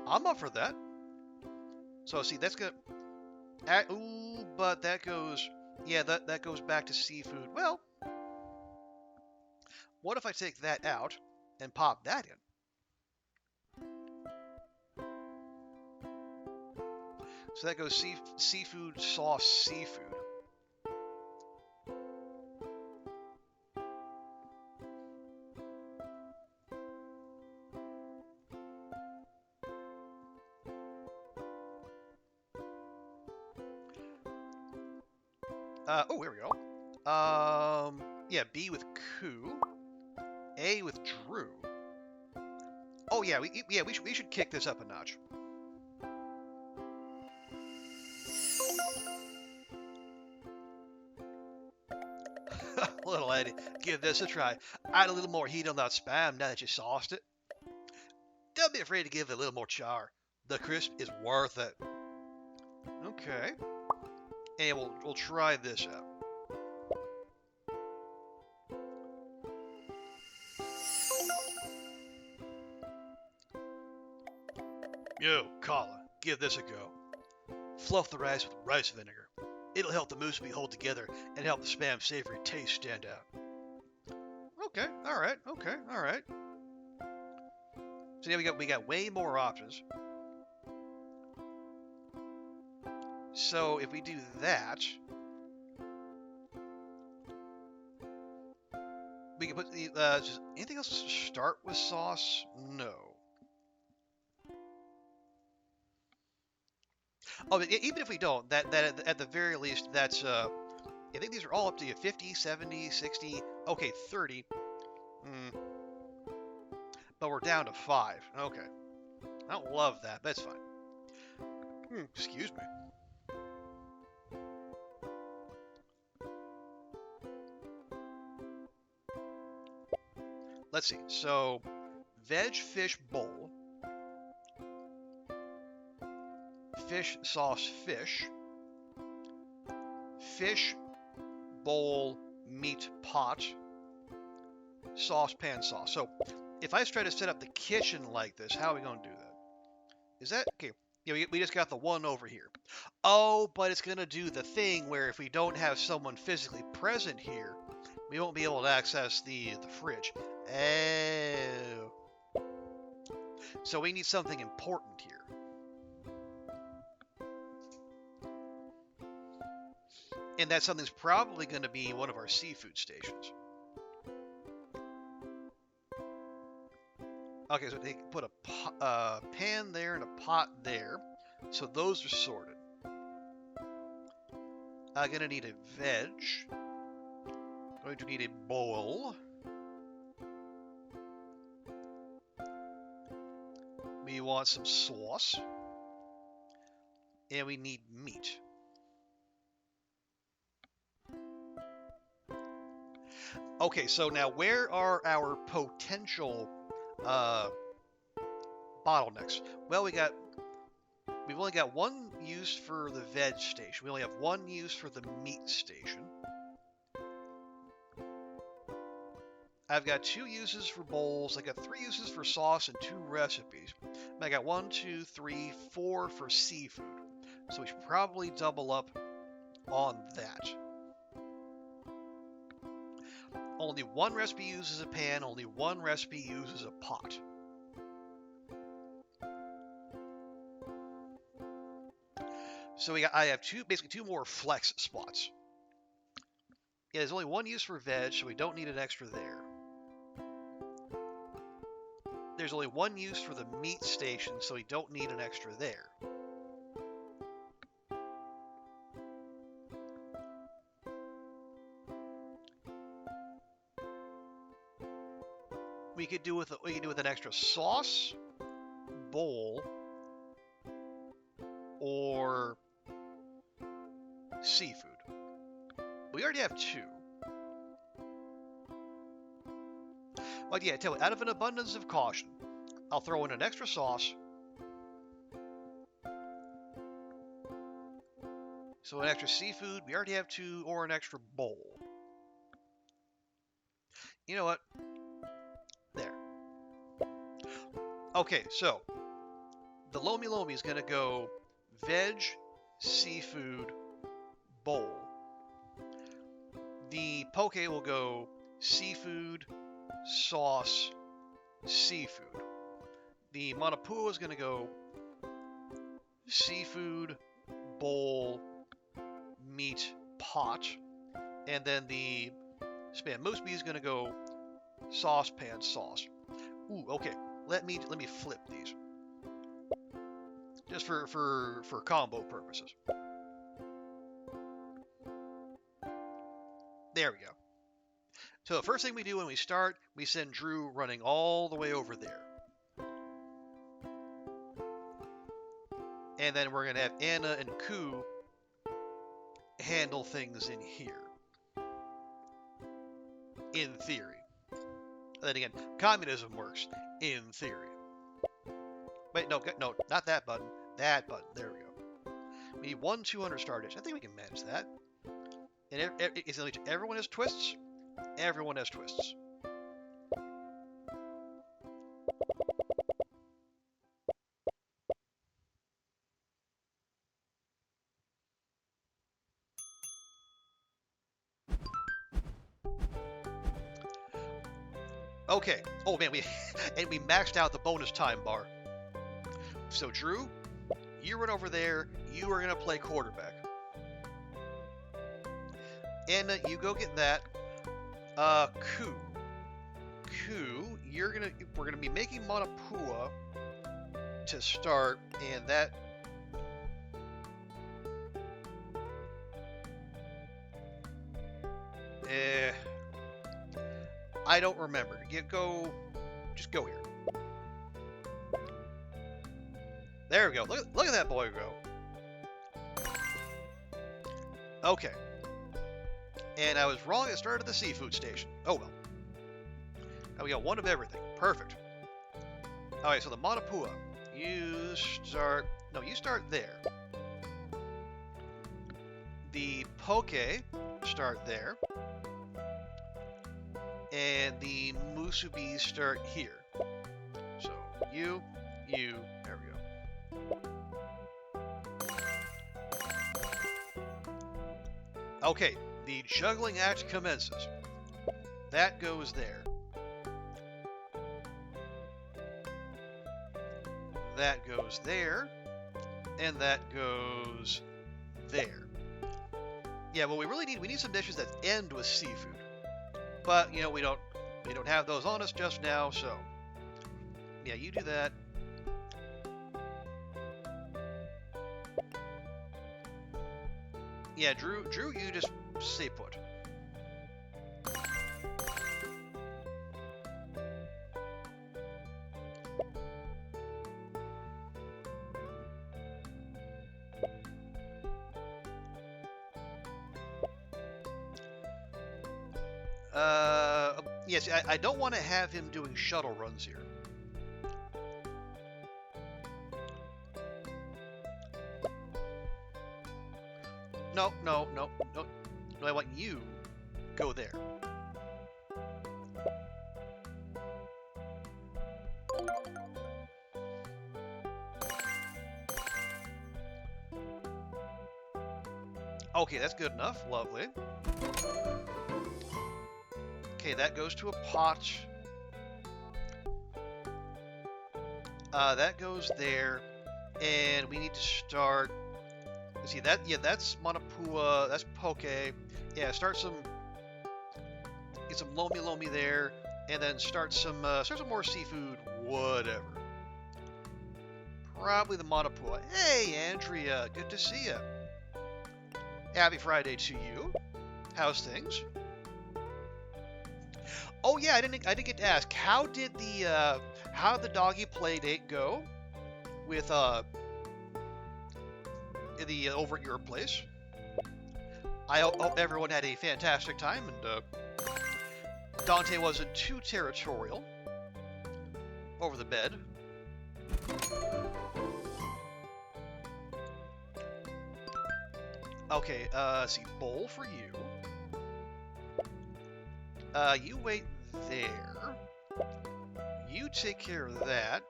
I'm up for that. So see, that's gonna... ooh, but that goes... Yeah, that goes back to seafood. Well, what if I take that out and pop that in? So that goes seafood, sauce, seafood. Oh, here we go. Yeah, B with Ku. A with Drew. Oh yeah, we should kick this up a notch. everybody, give this a try. Add a little more heat on that spam now that you sauced it. Don't be afraid to give it a little more char. The crisp is worth it. Okay. And we'll try this out. Yo, Kala, give this a go. Fluff the rice with rice vinegar. It'll help the musubi hold together and help the spam savory taste stand out. Okay, alright, okay, alright. So yeah, we got way more options. So if we do that, we can put the just anything else start with sauce? No. Oh, even if we don't, that at the very least, that's I think these are all up to you. 50, 70, 60, okay, 30. But we're down to 5. Okay. I don't love that. That's fine. Excuse me. Let's see. So, veg fish bowl. Fish sauce fish. Fish bowl meat pot. Saucepan sauce. So, if I try to set up the kitchen like this, how are we going to do that? Is that... Okay, yeah, we just got the one over here. Oh, but it's going to do the thing where if we don't have someone physically present here, we won't be able to access the fridge. Oh. So we need something important here. And that something's probably going to be one of our seafood stations. Okay, so they put a pan there and a pot there. So those are sorted. I'm going to need a veg. Going to need a bowl. We want some sauce. And we need meat. Okay, so now where are our potential bottlenecks? Well, we've only got one use for the veg station. We only have one use for the meat station. I've got 2 uses for bowls. I got 3 uses for sauce and 2 recipes. I got 1, 2, 3, 4 for seafood. So we should probably double up on that. Only one recipe uses a pan, only one recipe uses a pot. So I have basically two more flex spots. Yeah, there's only one use for veg, so we don't need an extra there. There's only one use for the meat station, so we don't need an extra there. We could do with an extra sauce, bowl, or seafood. We already have 2. Well, yeah, tell you, out of an abundance of caution, I'll throw in an extra sauce. So an extra seafood, we already have 2, or an extra bowl. You know what? There. Okay, so the Lomi Lomi is going to go veg, seafood, bowl. The poke will go seafood, sauce, seafood. The Manapua is going to go seafood, bowl, meat, pot. And then the Spam Musubi is going to go saucepan sauce. Ooh, okay. Let me flip these. Just for combo purposes. There we go. So the first thing we do when we start, we send Drew running all the way over there. And then we're going to have Anna and Ku handle things in here. in theory. And then again, communism works in theory. Wait, no, not that button. That button. There we go. We need 200 star dish. I think we can manage that. And everyone has twists. Everyone has twists. Okay. Oh man, we maxed out the bonus time bar. So Drew, you run over there. You are gonna play quarterback. Anna, you go get that. Ku, we're gonna be making Manapua to start, and that. I don't remember. Just go here. There we go. Look at that boy go. Okay. And I was wrong. It started at the seafood station. Oh well. Now we got one of everything. Perfect. Alright, so the Manapua. You start there. The Poke, start there. And the Musubis start here. So, there we go. Okay, the juggling act commences. That goes there. That goes there. And that goes there. Yeah, well, we need some dishes that end with seafood. But, you know, we don't have those on us just now, so yeah, you do that. Yeah, Drew, you just stay put. Yes, I don't want to have him doing shuttle runs here. No, I want you go there. Okay, that's good enough. Lovely. Okay, that goes to a pot. That goes there, and we need to start. See that? Yeah, that's Manapua. That's Poke. Yeah, start some. Get some lomi there, and then start some more seafood. Whatever. Probably the Manapua. Hey, Andrea, good to see you. Happy Friday to you. How's things? Oh yeah, I didn't get to ask. How did the doggy play date go with over at your place? I hope everyone had a fantastic time and Dante wasn't too territorial over the bed. Okay, let's see, bowl for you. You wait there. You take care of that.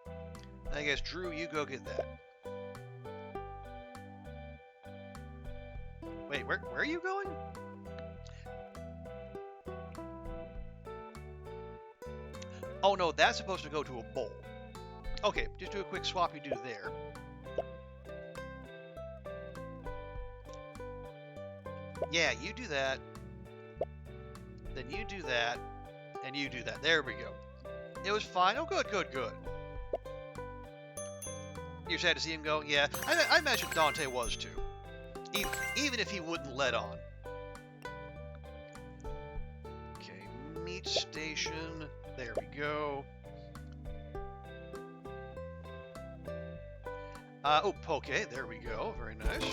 I guess, Drew, you go get that. Wait, where are you going? Oh no, that's supposed to go to a bowl. Okay, just do a quick swappy do there. Yeah, you do that. Then you do that. And you do that. There we go. It was fine. Oh, good. You're sad to see him go? Yeah, I imagine Dante was too. Even if he wouldn't let on. Okay, meat station. There we go. Oh, Poke. There we go. Very nice.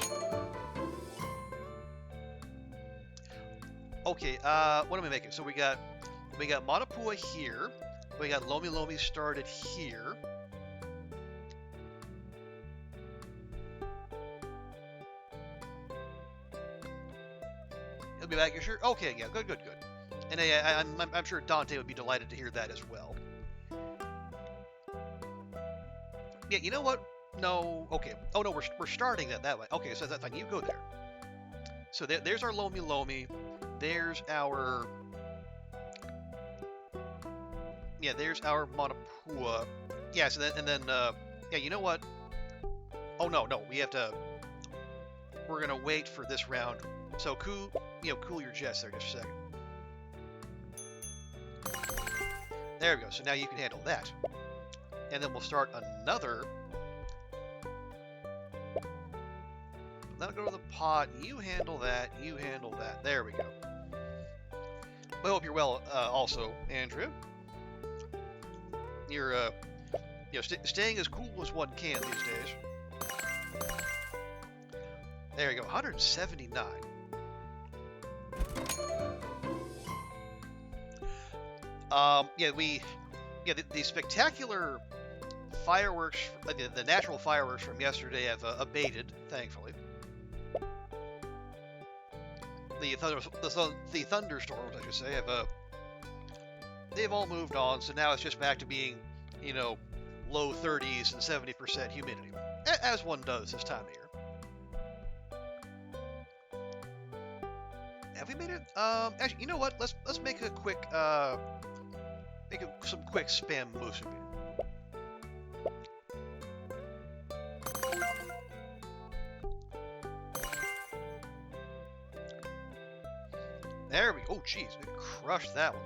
Okay, what am I making? So we got We got Manapua here. We got Lomi Lomi started here. He'll be back, you sure? Okay, yeah, good. And I'm sure Dante would be delighted to hear that as well. Yeah, you know what? No, okay. Oh no, we're starting that way. Okay, so that's fine. You go there. So there's our Lomi Lomi. There's our... Yeah, there's our Manapua. Yeah, so then, yeah, you know what? Oh no, we have to... We're gonna wait for this round. So cool your jets there just a second. There we go. So now you can handle that. And then we'll start another. That'll go to the pot. You handle that. You handle that. There we go. I hope you're well, also, Andrew. You're, staying as cool as one can these days. There you go. 179. The spectacular fireworks, the natural fireworks from yesterday have abated, thankfully. The thunderstorms, I should say, they've all moved on, so now it's just back to being, low 30s and 70% humidity, as one does this time of year. Have we made it? Actually, you know what? Let's make a quick some quick spam musubi. There we go. Oh, jeez, we crushed that one.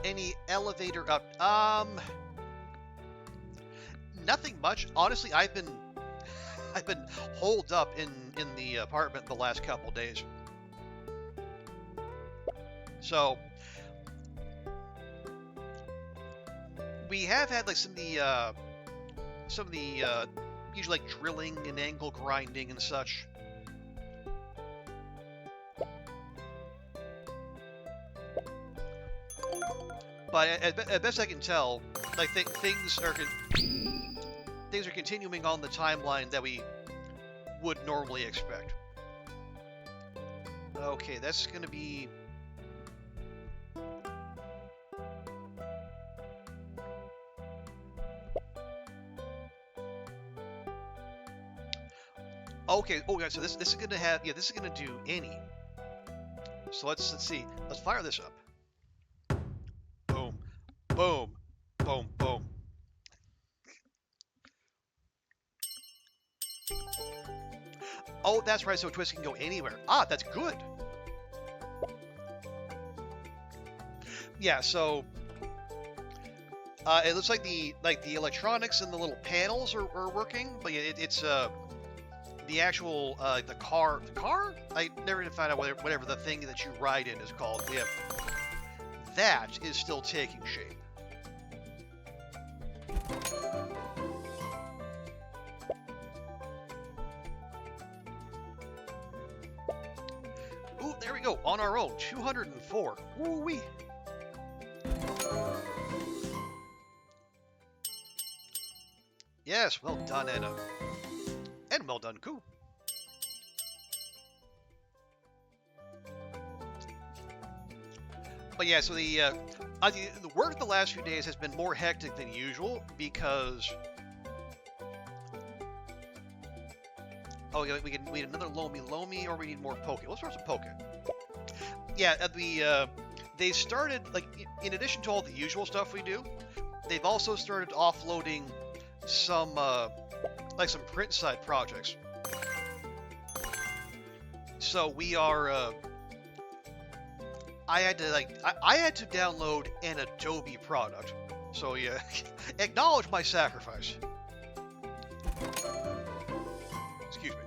Any elevator up? Nothing much. Honestly, I've been holed up in the apartment the last couple days. So we have had like some of the usually like drilling and angle grinding and such. But at best I can tell, like things are continuing on the timeline that we would normally expect. Okay, that's gonna be... Okay, oh yeah, so this is gonna have, this is gonna do any. So let's see. Let's fire this up. Boom, boom, boom, boom. Oh, that's right, so Twist can go anywhere. Ah, that's good. Yeah, so it looks like the electronics and the little panels are working, but yeah, it's the actual the car. I never even found out whatever the thing that you ride in is called. Yeah, that is still taking shape. Ooh, there we go, on our own, 204. Ooh-wee. Yes, well done, Anna. And well done, Ku. But yeah, so the work the last few days has been more hectic than usual because... Oh, yeah, we need another Lomi, or we need more Poke. Let's throw some Poke. Yeah, they started, like, in addition to all the usual stuff we do, they've also started offloading some, like some print side projects. So we are, I had to download an Adobe product. So yeah, acknowledge my sacrifice. Excuse me.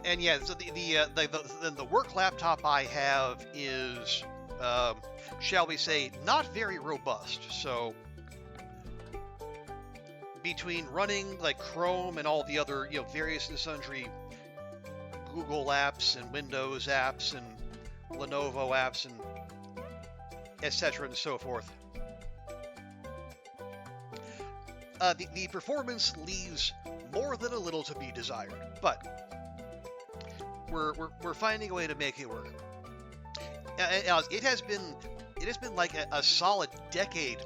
And yeah, so the work laptop I have is, shall we say, not very robust. So between running like Chrome and all the other, various and sundry Google apps and Windows apps and Lenovo apps and etc. and so forth, the performance leaves more than a little to be desired. But we're finding a way to make it work. It has been like a solid decade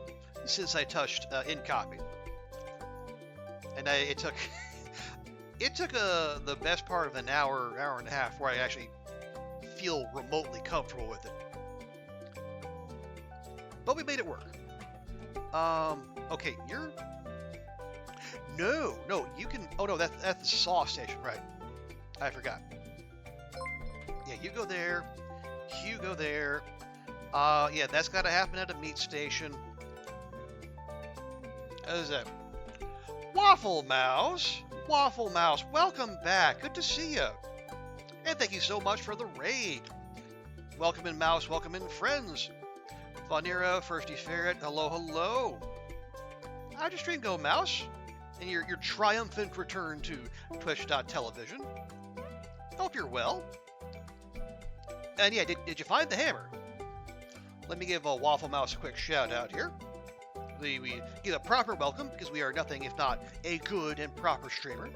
since I touched in copy, and it took the best part of an hour and a half where I actually feel remotely comfortable with it. But we made it work. Okay, no, you can. Oh no, that's the saw station, right? I forgot. Yeah, you go there. You go there. Yeah, that's got to happen at a meat station. What is that? Waffle Mouse, welcome back. Good to see you. And thank you so much for the raid. Welcome in, Mouse. Welcome in, friends. Vanira, Firsty Ferret. Hello. How'd your stream go, Mouse? And your triumphant return to Twitch.television. Hope you're well. And yeah, did you find the hammer? Let me give Waffle Mouse a quick shout out here. We give a proper welcome because we are nothing if not a good and proper streamer.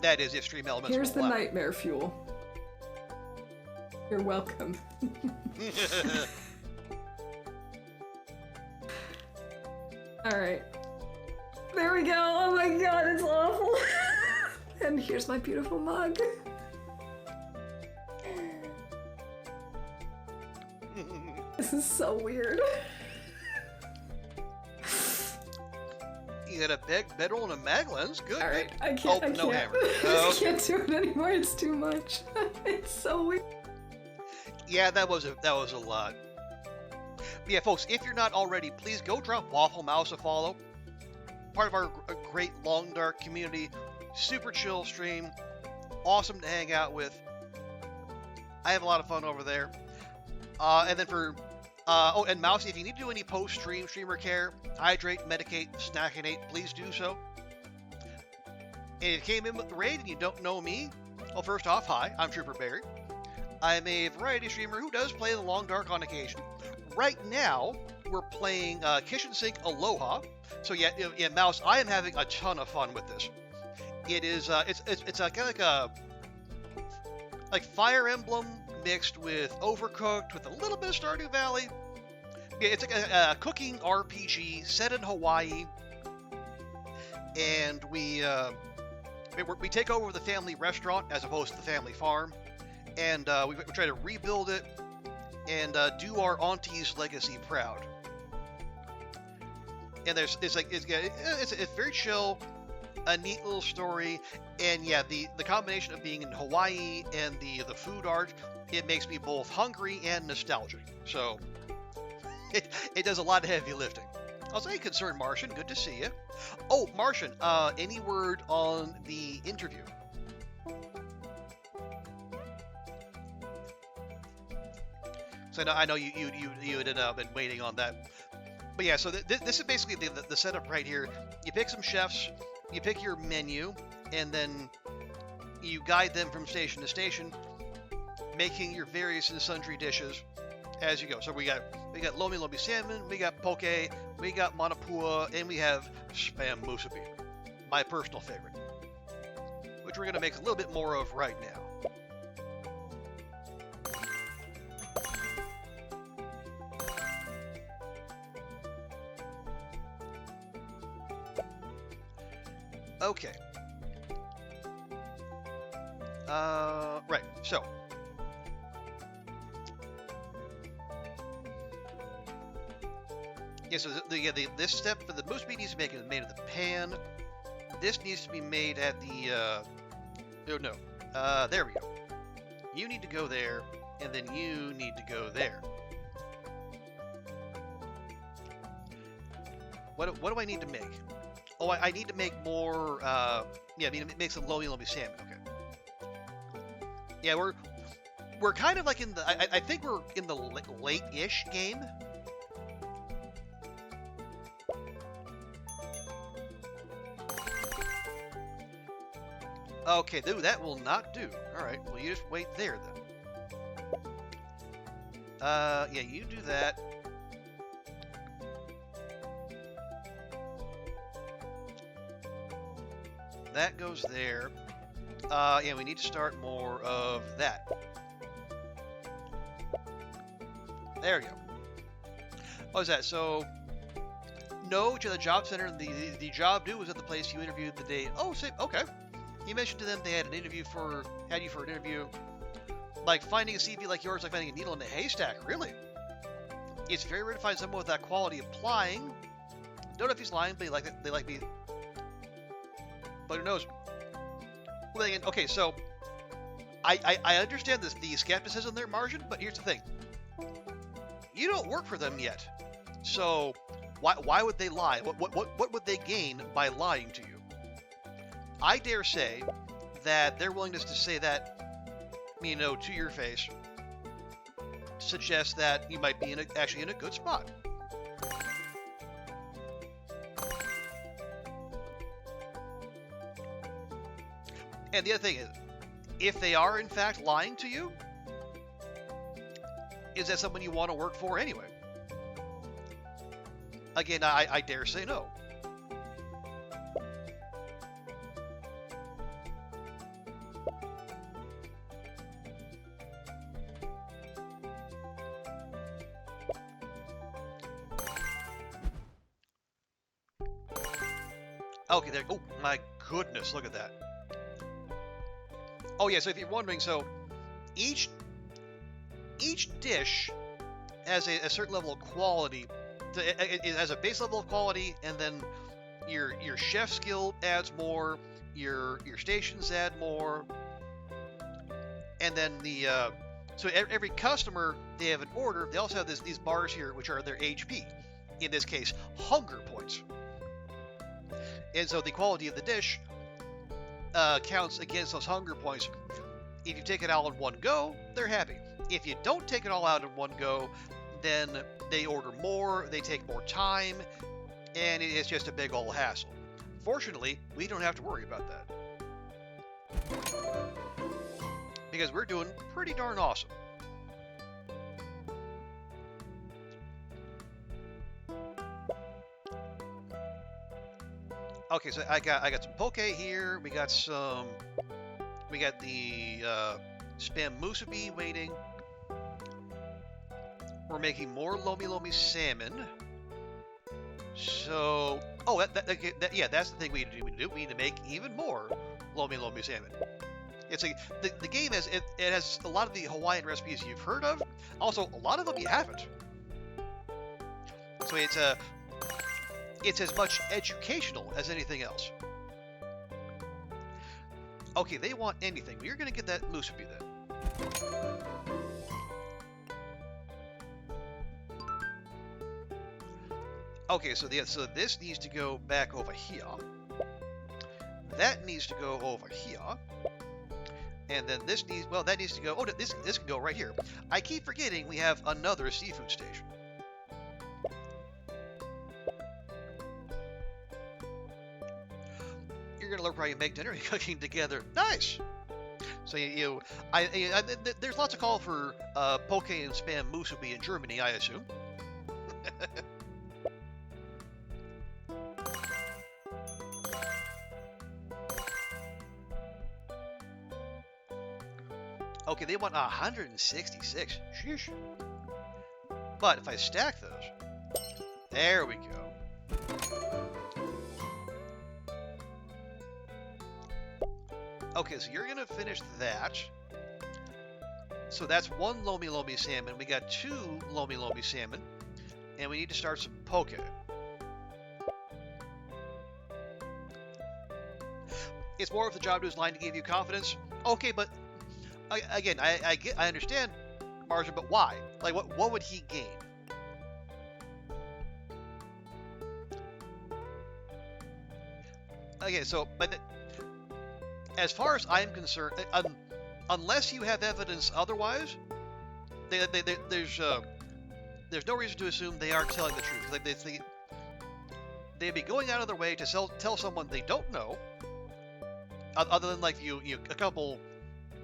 That is, if stream elements. Here's the nightmare fuel. You're welcome. Alright. There we go. Oh my god, it's awful. And here's my beautiful mug. This is so weird. You got a big bedroll and a mag lens. Good. Alright, I can't. No hammer. I can't do it anymore. It's too much. It's so weird. Yeah, that was a lot. But yeah, folks, if you're not already, please go drop Waffle Mouse a follow. Part of our great Long Dark community. Super chill stream. Awesome to hang out with. I have a lot of fun over there. And then for... and Mouse, if you need to do any post-stream streamer care, hydrate, medicate, snackinate, please do so. And if you came in with the raid and you don't know me, well, first off, hi, I'm Trooper Barry. I'm a variety streamer who does play the Long Dark on occasion. Right now, we're playing Kitchen Sink Aloha. So yeah, Mouse, I am having a ton of fun with this. It is, it's kind of like Fire Emblem mixed with Overcooked with a little bit of Stardew Valley. Yeah, it's like a cooking RPG set in Hawaii, and we take over the family restaurant as opposed to the family farm, and we try to rebuild it and do our auntie's legacy proud. And it's very chill, a neat little story, and yeah, the combination of being in Hawaii and the food art, it makes me both hungry and nostalgic. So it does a lot of heavy lifting. I'll say, concerned Martian, good to see you. Oh, Martian, any word on the interview? So I know you had been waiting on that. But yeah, so this is basically the setup right here. You pick some chefs, you pick your menu, and then you guide them from station to station, making your various and sundry dishes as you go. So we got lomi salmon, we got poke, we got manapua, and we have spam musubi, my personal favorite, which we're gonna make a little bit more of right now. Okay. Right, so. Yeah, so this step for the musubi needs to be made at the pan. This needs to be made at the, there we go. You need to go there, and then you need to go there. What do I need to make? Oh, I need to make more, yeah, I need to make some loamy salmon, okay. Yeah, we're kind of like in the, I think we're in the late-ish game. Okay, dude, that will not do. Alright, well, you just wait there, then. Yeah, you do that. That goes there. Yeah, we need to start more of that. There we go. What was that? So, no to the job center. The job due was at the place you interviewed the day. Oh, say, okay. You mentioned to them they had an interview had you for an interview. Like finding a CV like yours, like finding a needle in a haystack. Really? It's very rare to find someone with that quality applying. Don't know if he's lying, but they like me. But who knows? Well, again, okay, so I understand the skepticism there, Margin, but here's the thing. You don't work for them yet. So why would they lie? What would they gain by lying to you? I dare say that their willingness to say that, you know, to your face suggests that you might be actually in a good spot. And the other thing is, if they are in fact lying to you, is that someone you want to work for anyway? Again, I dare say no. Okay, there. Oh my goodness, look at that. Oh yeah, so if you're wondering, so each dish has a certain level of quality. It has a base level of quality, and then your chef skill adds more, your stations add more, and then so every customer, they have an order. They also have these bars here, which are their HP. In this case, hunger points. And so the quality of the dish counts against those hunger points. If you take it all in one go, they're happy. If you don't take it all out in one go, then they order more, they take more time, and it's just a big old hassle. Fortunately, we don't have to worry about that. Because we're doing pretty darn awesome. Okay, so I got some poke here. We got the spam musubi waiting. We're making more lomi salmon. So, oh, yeah, that's the thing we need to do. We need to make even more lomi salmon. It's the game has it has a lot of the Hawaiian recipes you've heard of. Also, a lot of them you haven't. So it's as much educational as anything else. Okay, they want anything. But you're gonna get that musubi then. Okay, so this needs to go back over here. That needs to go over here. And then this needs, well, that needs to go, oh, this can go right here. I keep forgetting we have another seafood station. You're gonna learn how you make dinner and cooking together. Nice! So there's lots of call for poke and spam musubi in Germany, I assume. Okay, they want 166. Sheesh. But if I stack those, there we go. Okay, so you're gonna finish that. So that's one lomi salmon. We got two lomi salmon, and we need to start some poke. It's more of the job dude's line to give you confidence. Okay, but again, I understand, Marcia, but why? Like, what would he gain? okay, so but as far as I'm concerned, unless you have evidence otherwise, there's no reason to assume they aren't telling the truth. Like they'd be going out of their way to tell someone they don't know, other than like a couple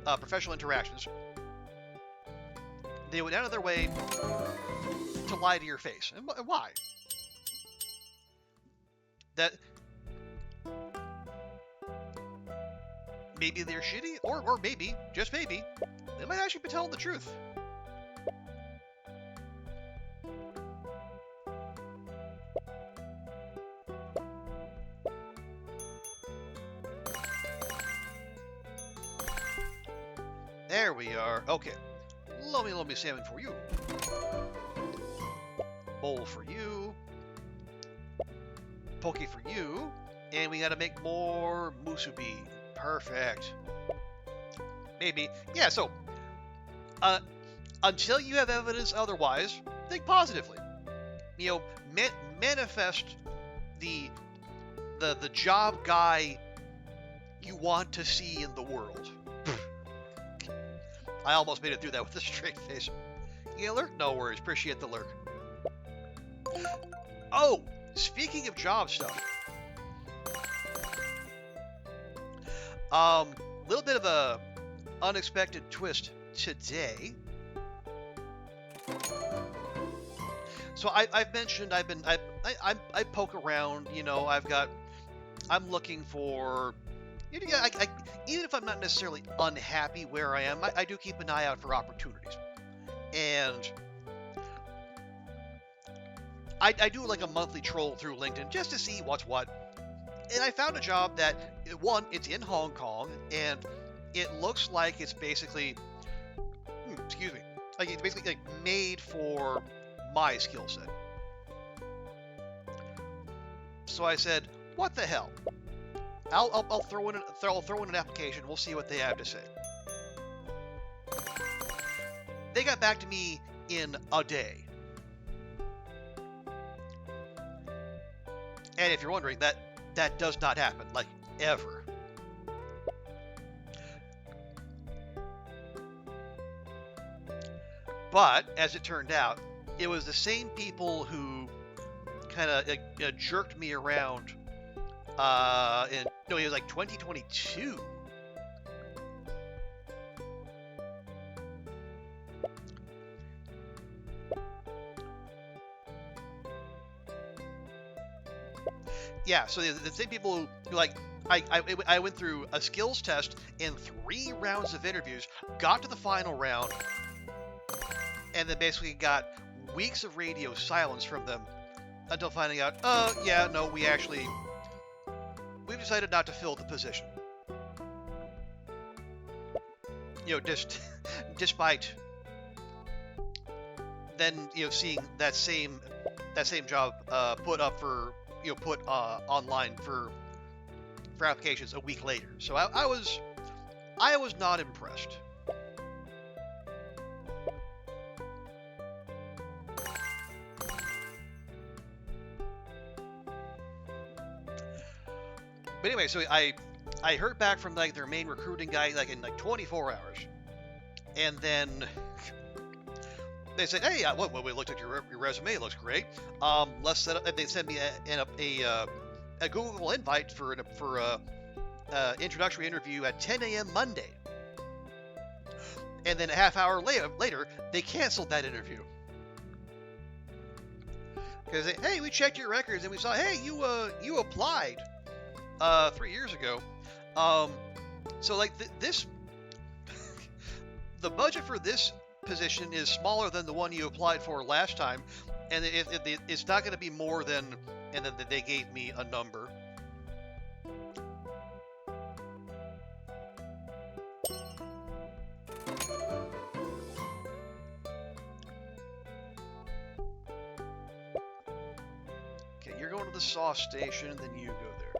professional interactions. They went out of their way to lie to your face. And why? That maybe they're shitty, or maybe, just maybe, they might actually be telling the truth. There we are. Okay. Lummy salmon for you. Bowl for you. Poke for you. And we gotta make more musubi. Perfect. Maybe. Yeah, so until you have evidence otherwise, think positively. You know, manifest the job guy you want to see in the world. I almost made it through that with a straight face. You lurk? No worries. Appreciate the lurk. Oh, speaking of job stuff. Little bit of a unexpected twist today. So I've mentioned I poke around. You know, I'm looking for. Even if I'm not necessarily unhappy where I am, I do keep an eye out for opportunities. And I do like a monthly troll through LinkedIn just to see what's what. And I found a job that, one, it's in Hong Kong, and it looks like it's basically, like it's basically like made for my skill set. So I said, what the hell? I'll throw in an application. We'll see what they have to say. They got back to me in a day. And if you're wondering, that does not happen, like, ever. But as it turned out, it was the same people who kind of jerked me around. It was like 2022. Yeah, so the same people who like I went through a skills test and 3 rounds of interviews, got to the final round, and then basically got weeks of radio silence from them until finding out, yeah, no, we've decided not to fill the position. You know, just despite then seeing that same job put up for put online for applications a week later. So I was not impressed. But anyway, so I heard back from like their main recruiting guy like in like 24 hours, and then they said, "Hey, we looked at your resume. It looks great. Let's set up." They sent me a Google invite for a introductory interview at 10 a.m. Monday, and then a half hour later they canceled that interview because hey, we checked your records and we saw, hey, you applied 3 years ago. So like this, the budget for this position is smaller than the one you applied for last time, and it's not going to be more than, and then they gave me a number. Okay, you're going to the sauce station, then you go there.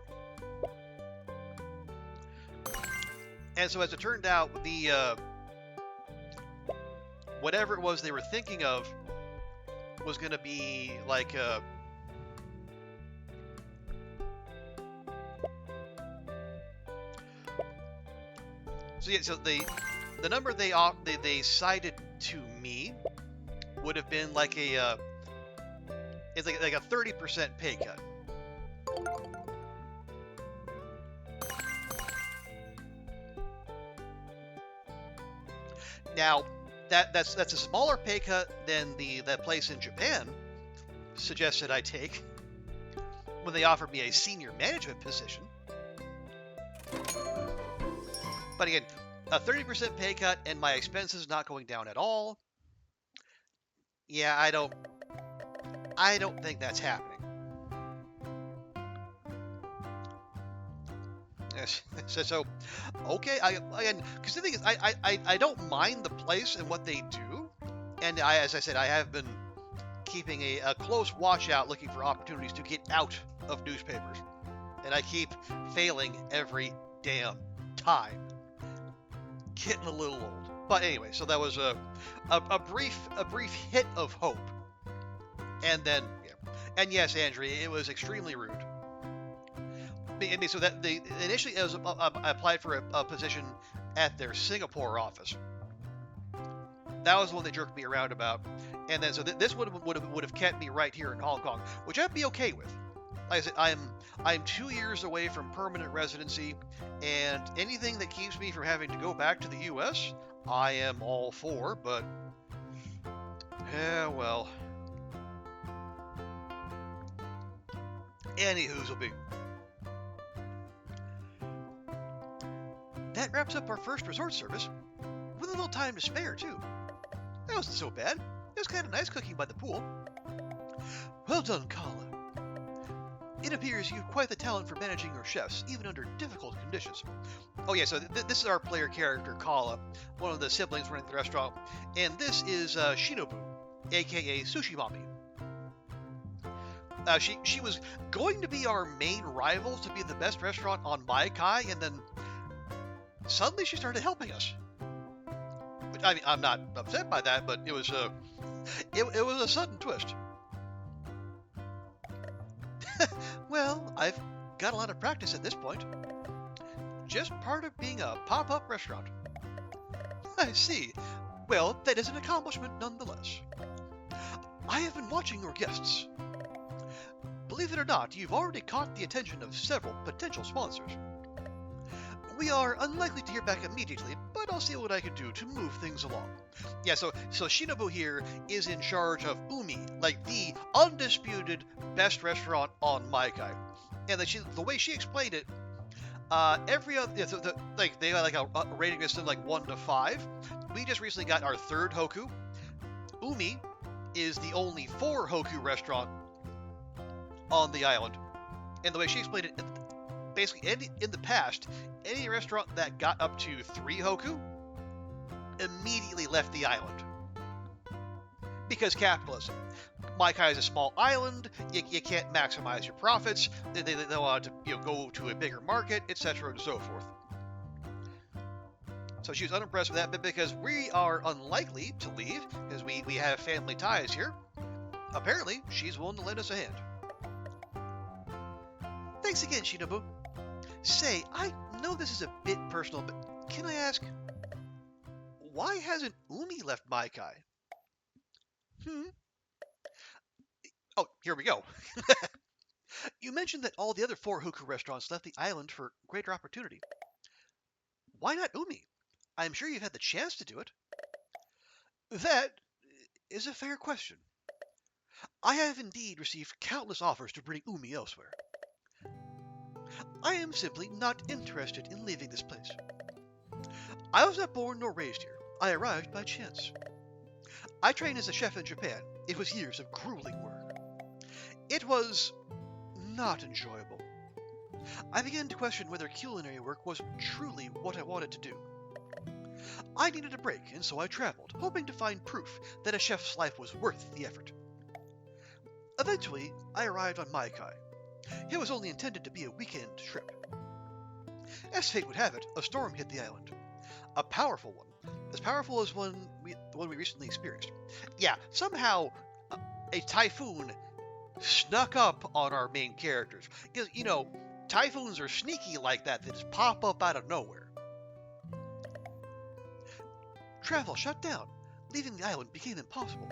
And so as it turned out, the whatever it was they were thinking of was going to be like So yeah, so the number they cited to me would have been like a it's like a 30% pay cut. Now, that's a smaller pay cut than that place in Japan suggested I take when they offered me a senior management position. But again, a 30% pay cut and my expenses not going down at all. Yeah, I don't think that's happening. So okay, because the thing is, I don't mind the place and what they do, and as I said, I have been keeping a close watch out, looking for opportunities to get out of newspapers, and I keep failing every damn time. Getting a little old, but anyway, so that was a brief hit of hope, and then yeah, and yes, Andrea, it was extremely rude. I mean, so that initially I applied for a position at their Singapore office. That was the one they jerked me around about, and then so this would have kept me right here in Hong Kong, which I'd be okay with. Like I said, I'm 2 years away from permanent residency, and anything that keeps me from having to go back to the U.S., I am all for. But yeah, well, anywho's will be. That wraps up our first resort service, with a little time to spare, too. That wasn't so bad. It was kind of nice cooking by the pool. Well done, Kala. It appears you've quite the talent for managing your chefs, even under difficult conditions. Oh yeah, so this is our player character, Kala, one of the siblings running the restaurant, and this is Shinobu, aka Sushi Mommy. She was going to be our main rival to be the best restaurant on Maikai, and then suddenly she started helping us. Which, I mean, I'm not upset by that, but it was a sudden twist. Well, I've got a lot of practice at this point. Just part of being a pop-up restaurant. I see. Well, that is an accomplishment nonetheless. I have been watching your guests. Believe it or not, you've already caught the attention of several potential sponsors. We are unlikely to hear back immediately, but I'll see what I can do to move things along. Yeah, so Shinobu here is in charge of Umi, like the undisputed best restaurant on Maikai. And the way she explained it, every other, like they got like a rating system like 1 to 5. We just recently got our 3rd Hoku. Umi is the only 4 Hoku restaurant on the island. And the way she explained it, basically, in the past, any restaurant that got up to 3 Hoku immediately left the island. Because capitalism. Maikai is a small island, you can't maximize your profits, they want to go to a bigger market, etc. and so forth. So she was unimpressed with that, but because we are unlikely to leave, because we have family ties here, apparently she's willing to lend us a hand. Thanks again, Shinobu. Say, I know this is a bit personal, but can I ask, why hasn't Umi left Maikai? Oh, here we go. You mentioned that all the other 4 Hoku restaurants left the island for greater opportunity. Why not Umi? I'm sure you've had the chance to do it. That is a fair question. I have indeed received countless offers to bring Umi elsewhere. I am simply not interested in leaving this place. I was not born nor raised here. I arrived by chance. I trained as a chef in Japan. It was years of grueling work. It was not enjoyable. I began to question whether culinary work was truly what I wanted to do. I needed a break, and so I traveled, hoping to find proof that a chef's life was worth the effort. Eventually, I arrived on Maikai. It was only intended to be a weekend trip. As fate would have it, a storm hit the island. A powerful one. As powerful as the one we recently experienced. Yeah, somehow a typhoon snuck up on our main characters. Because, typhoons are sneaky like that. They just pop up out of nowhere. travel shut down. Leaving the island became impossible.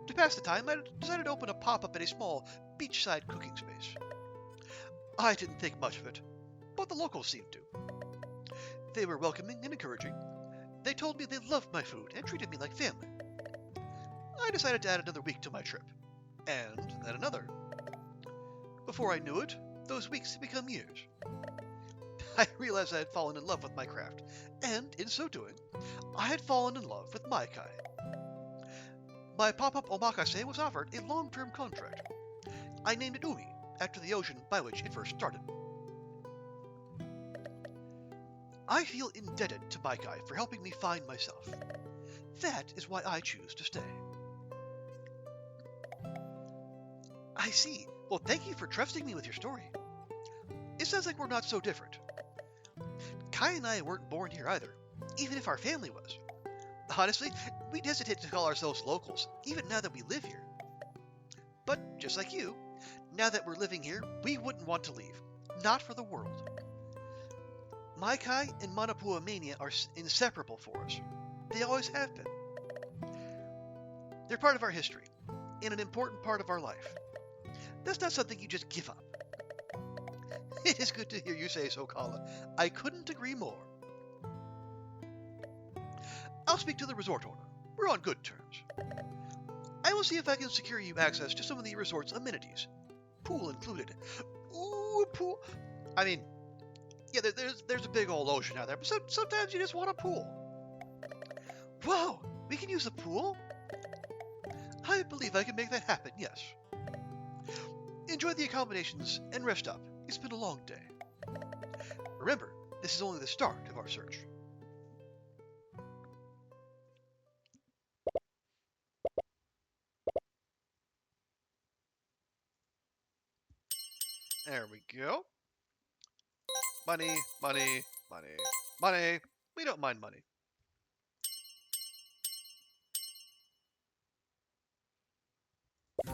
To pass the time, I decided to open a pop-up at a small beachside cooking space. I didn't think much of it, but the locals seemed to. They were welcoming and encouraging. They told me they loved my food and treated me like family. I decided to add another week to my trip, and then another. Before I knew it, those weeks had become years. I realized I had fallen in love with my craft, and in so doing, I had fallen in love with Maikai. My pop-up omakase was offered a long-term contract. I named it Umi, after the ocean by which it first started. I feel indebted to Maikai for helping me find myself. That is why I choose to stay. I see. Well, thank you for trusting me with your story. It sounds like we're not so different. Kai and I weren't born here either, even if our family was. Honestly, we'd hesitate to call ourselves locals, even now that we live here. But, just like you, now that we're living here, we wouldn't want to leave. Not for the world. Maikai and Manapua Mania are inseparable for us. They always have been. They're part of our history, and an important part of our life. That's not something you just give up. It is good to hear you say so, Kala. I couldn't agree more. I'll speak to the resort owner. We're on good terms. I will see if I can secure you access to some of the resort's amenities. Pool included. Ooh, pool. I mean, yeah, there's a big old ocean out there, but sometimes you just want a pool. Whoa, we can use a pool? I believe I can make that happen, yes. Enjoy the accommodations and rest up. It's been a long day. Remember, this is only the start of our search. There we go. Money, money, money, money. We don't mind money.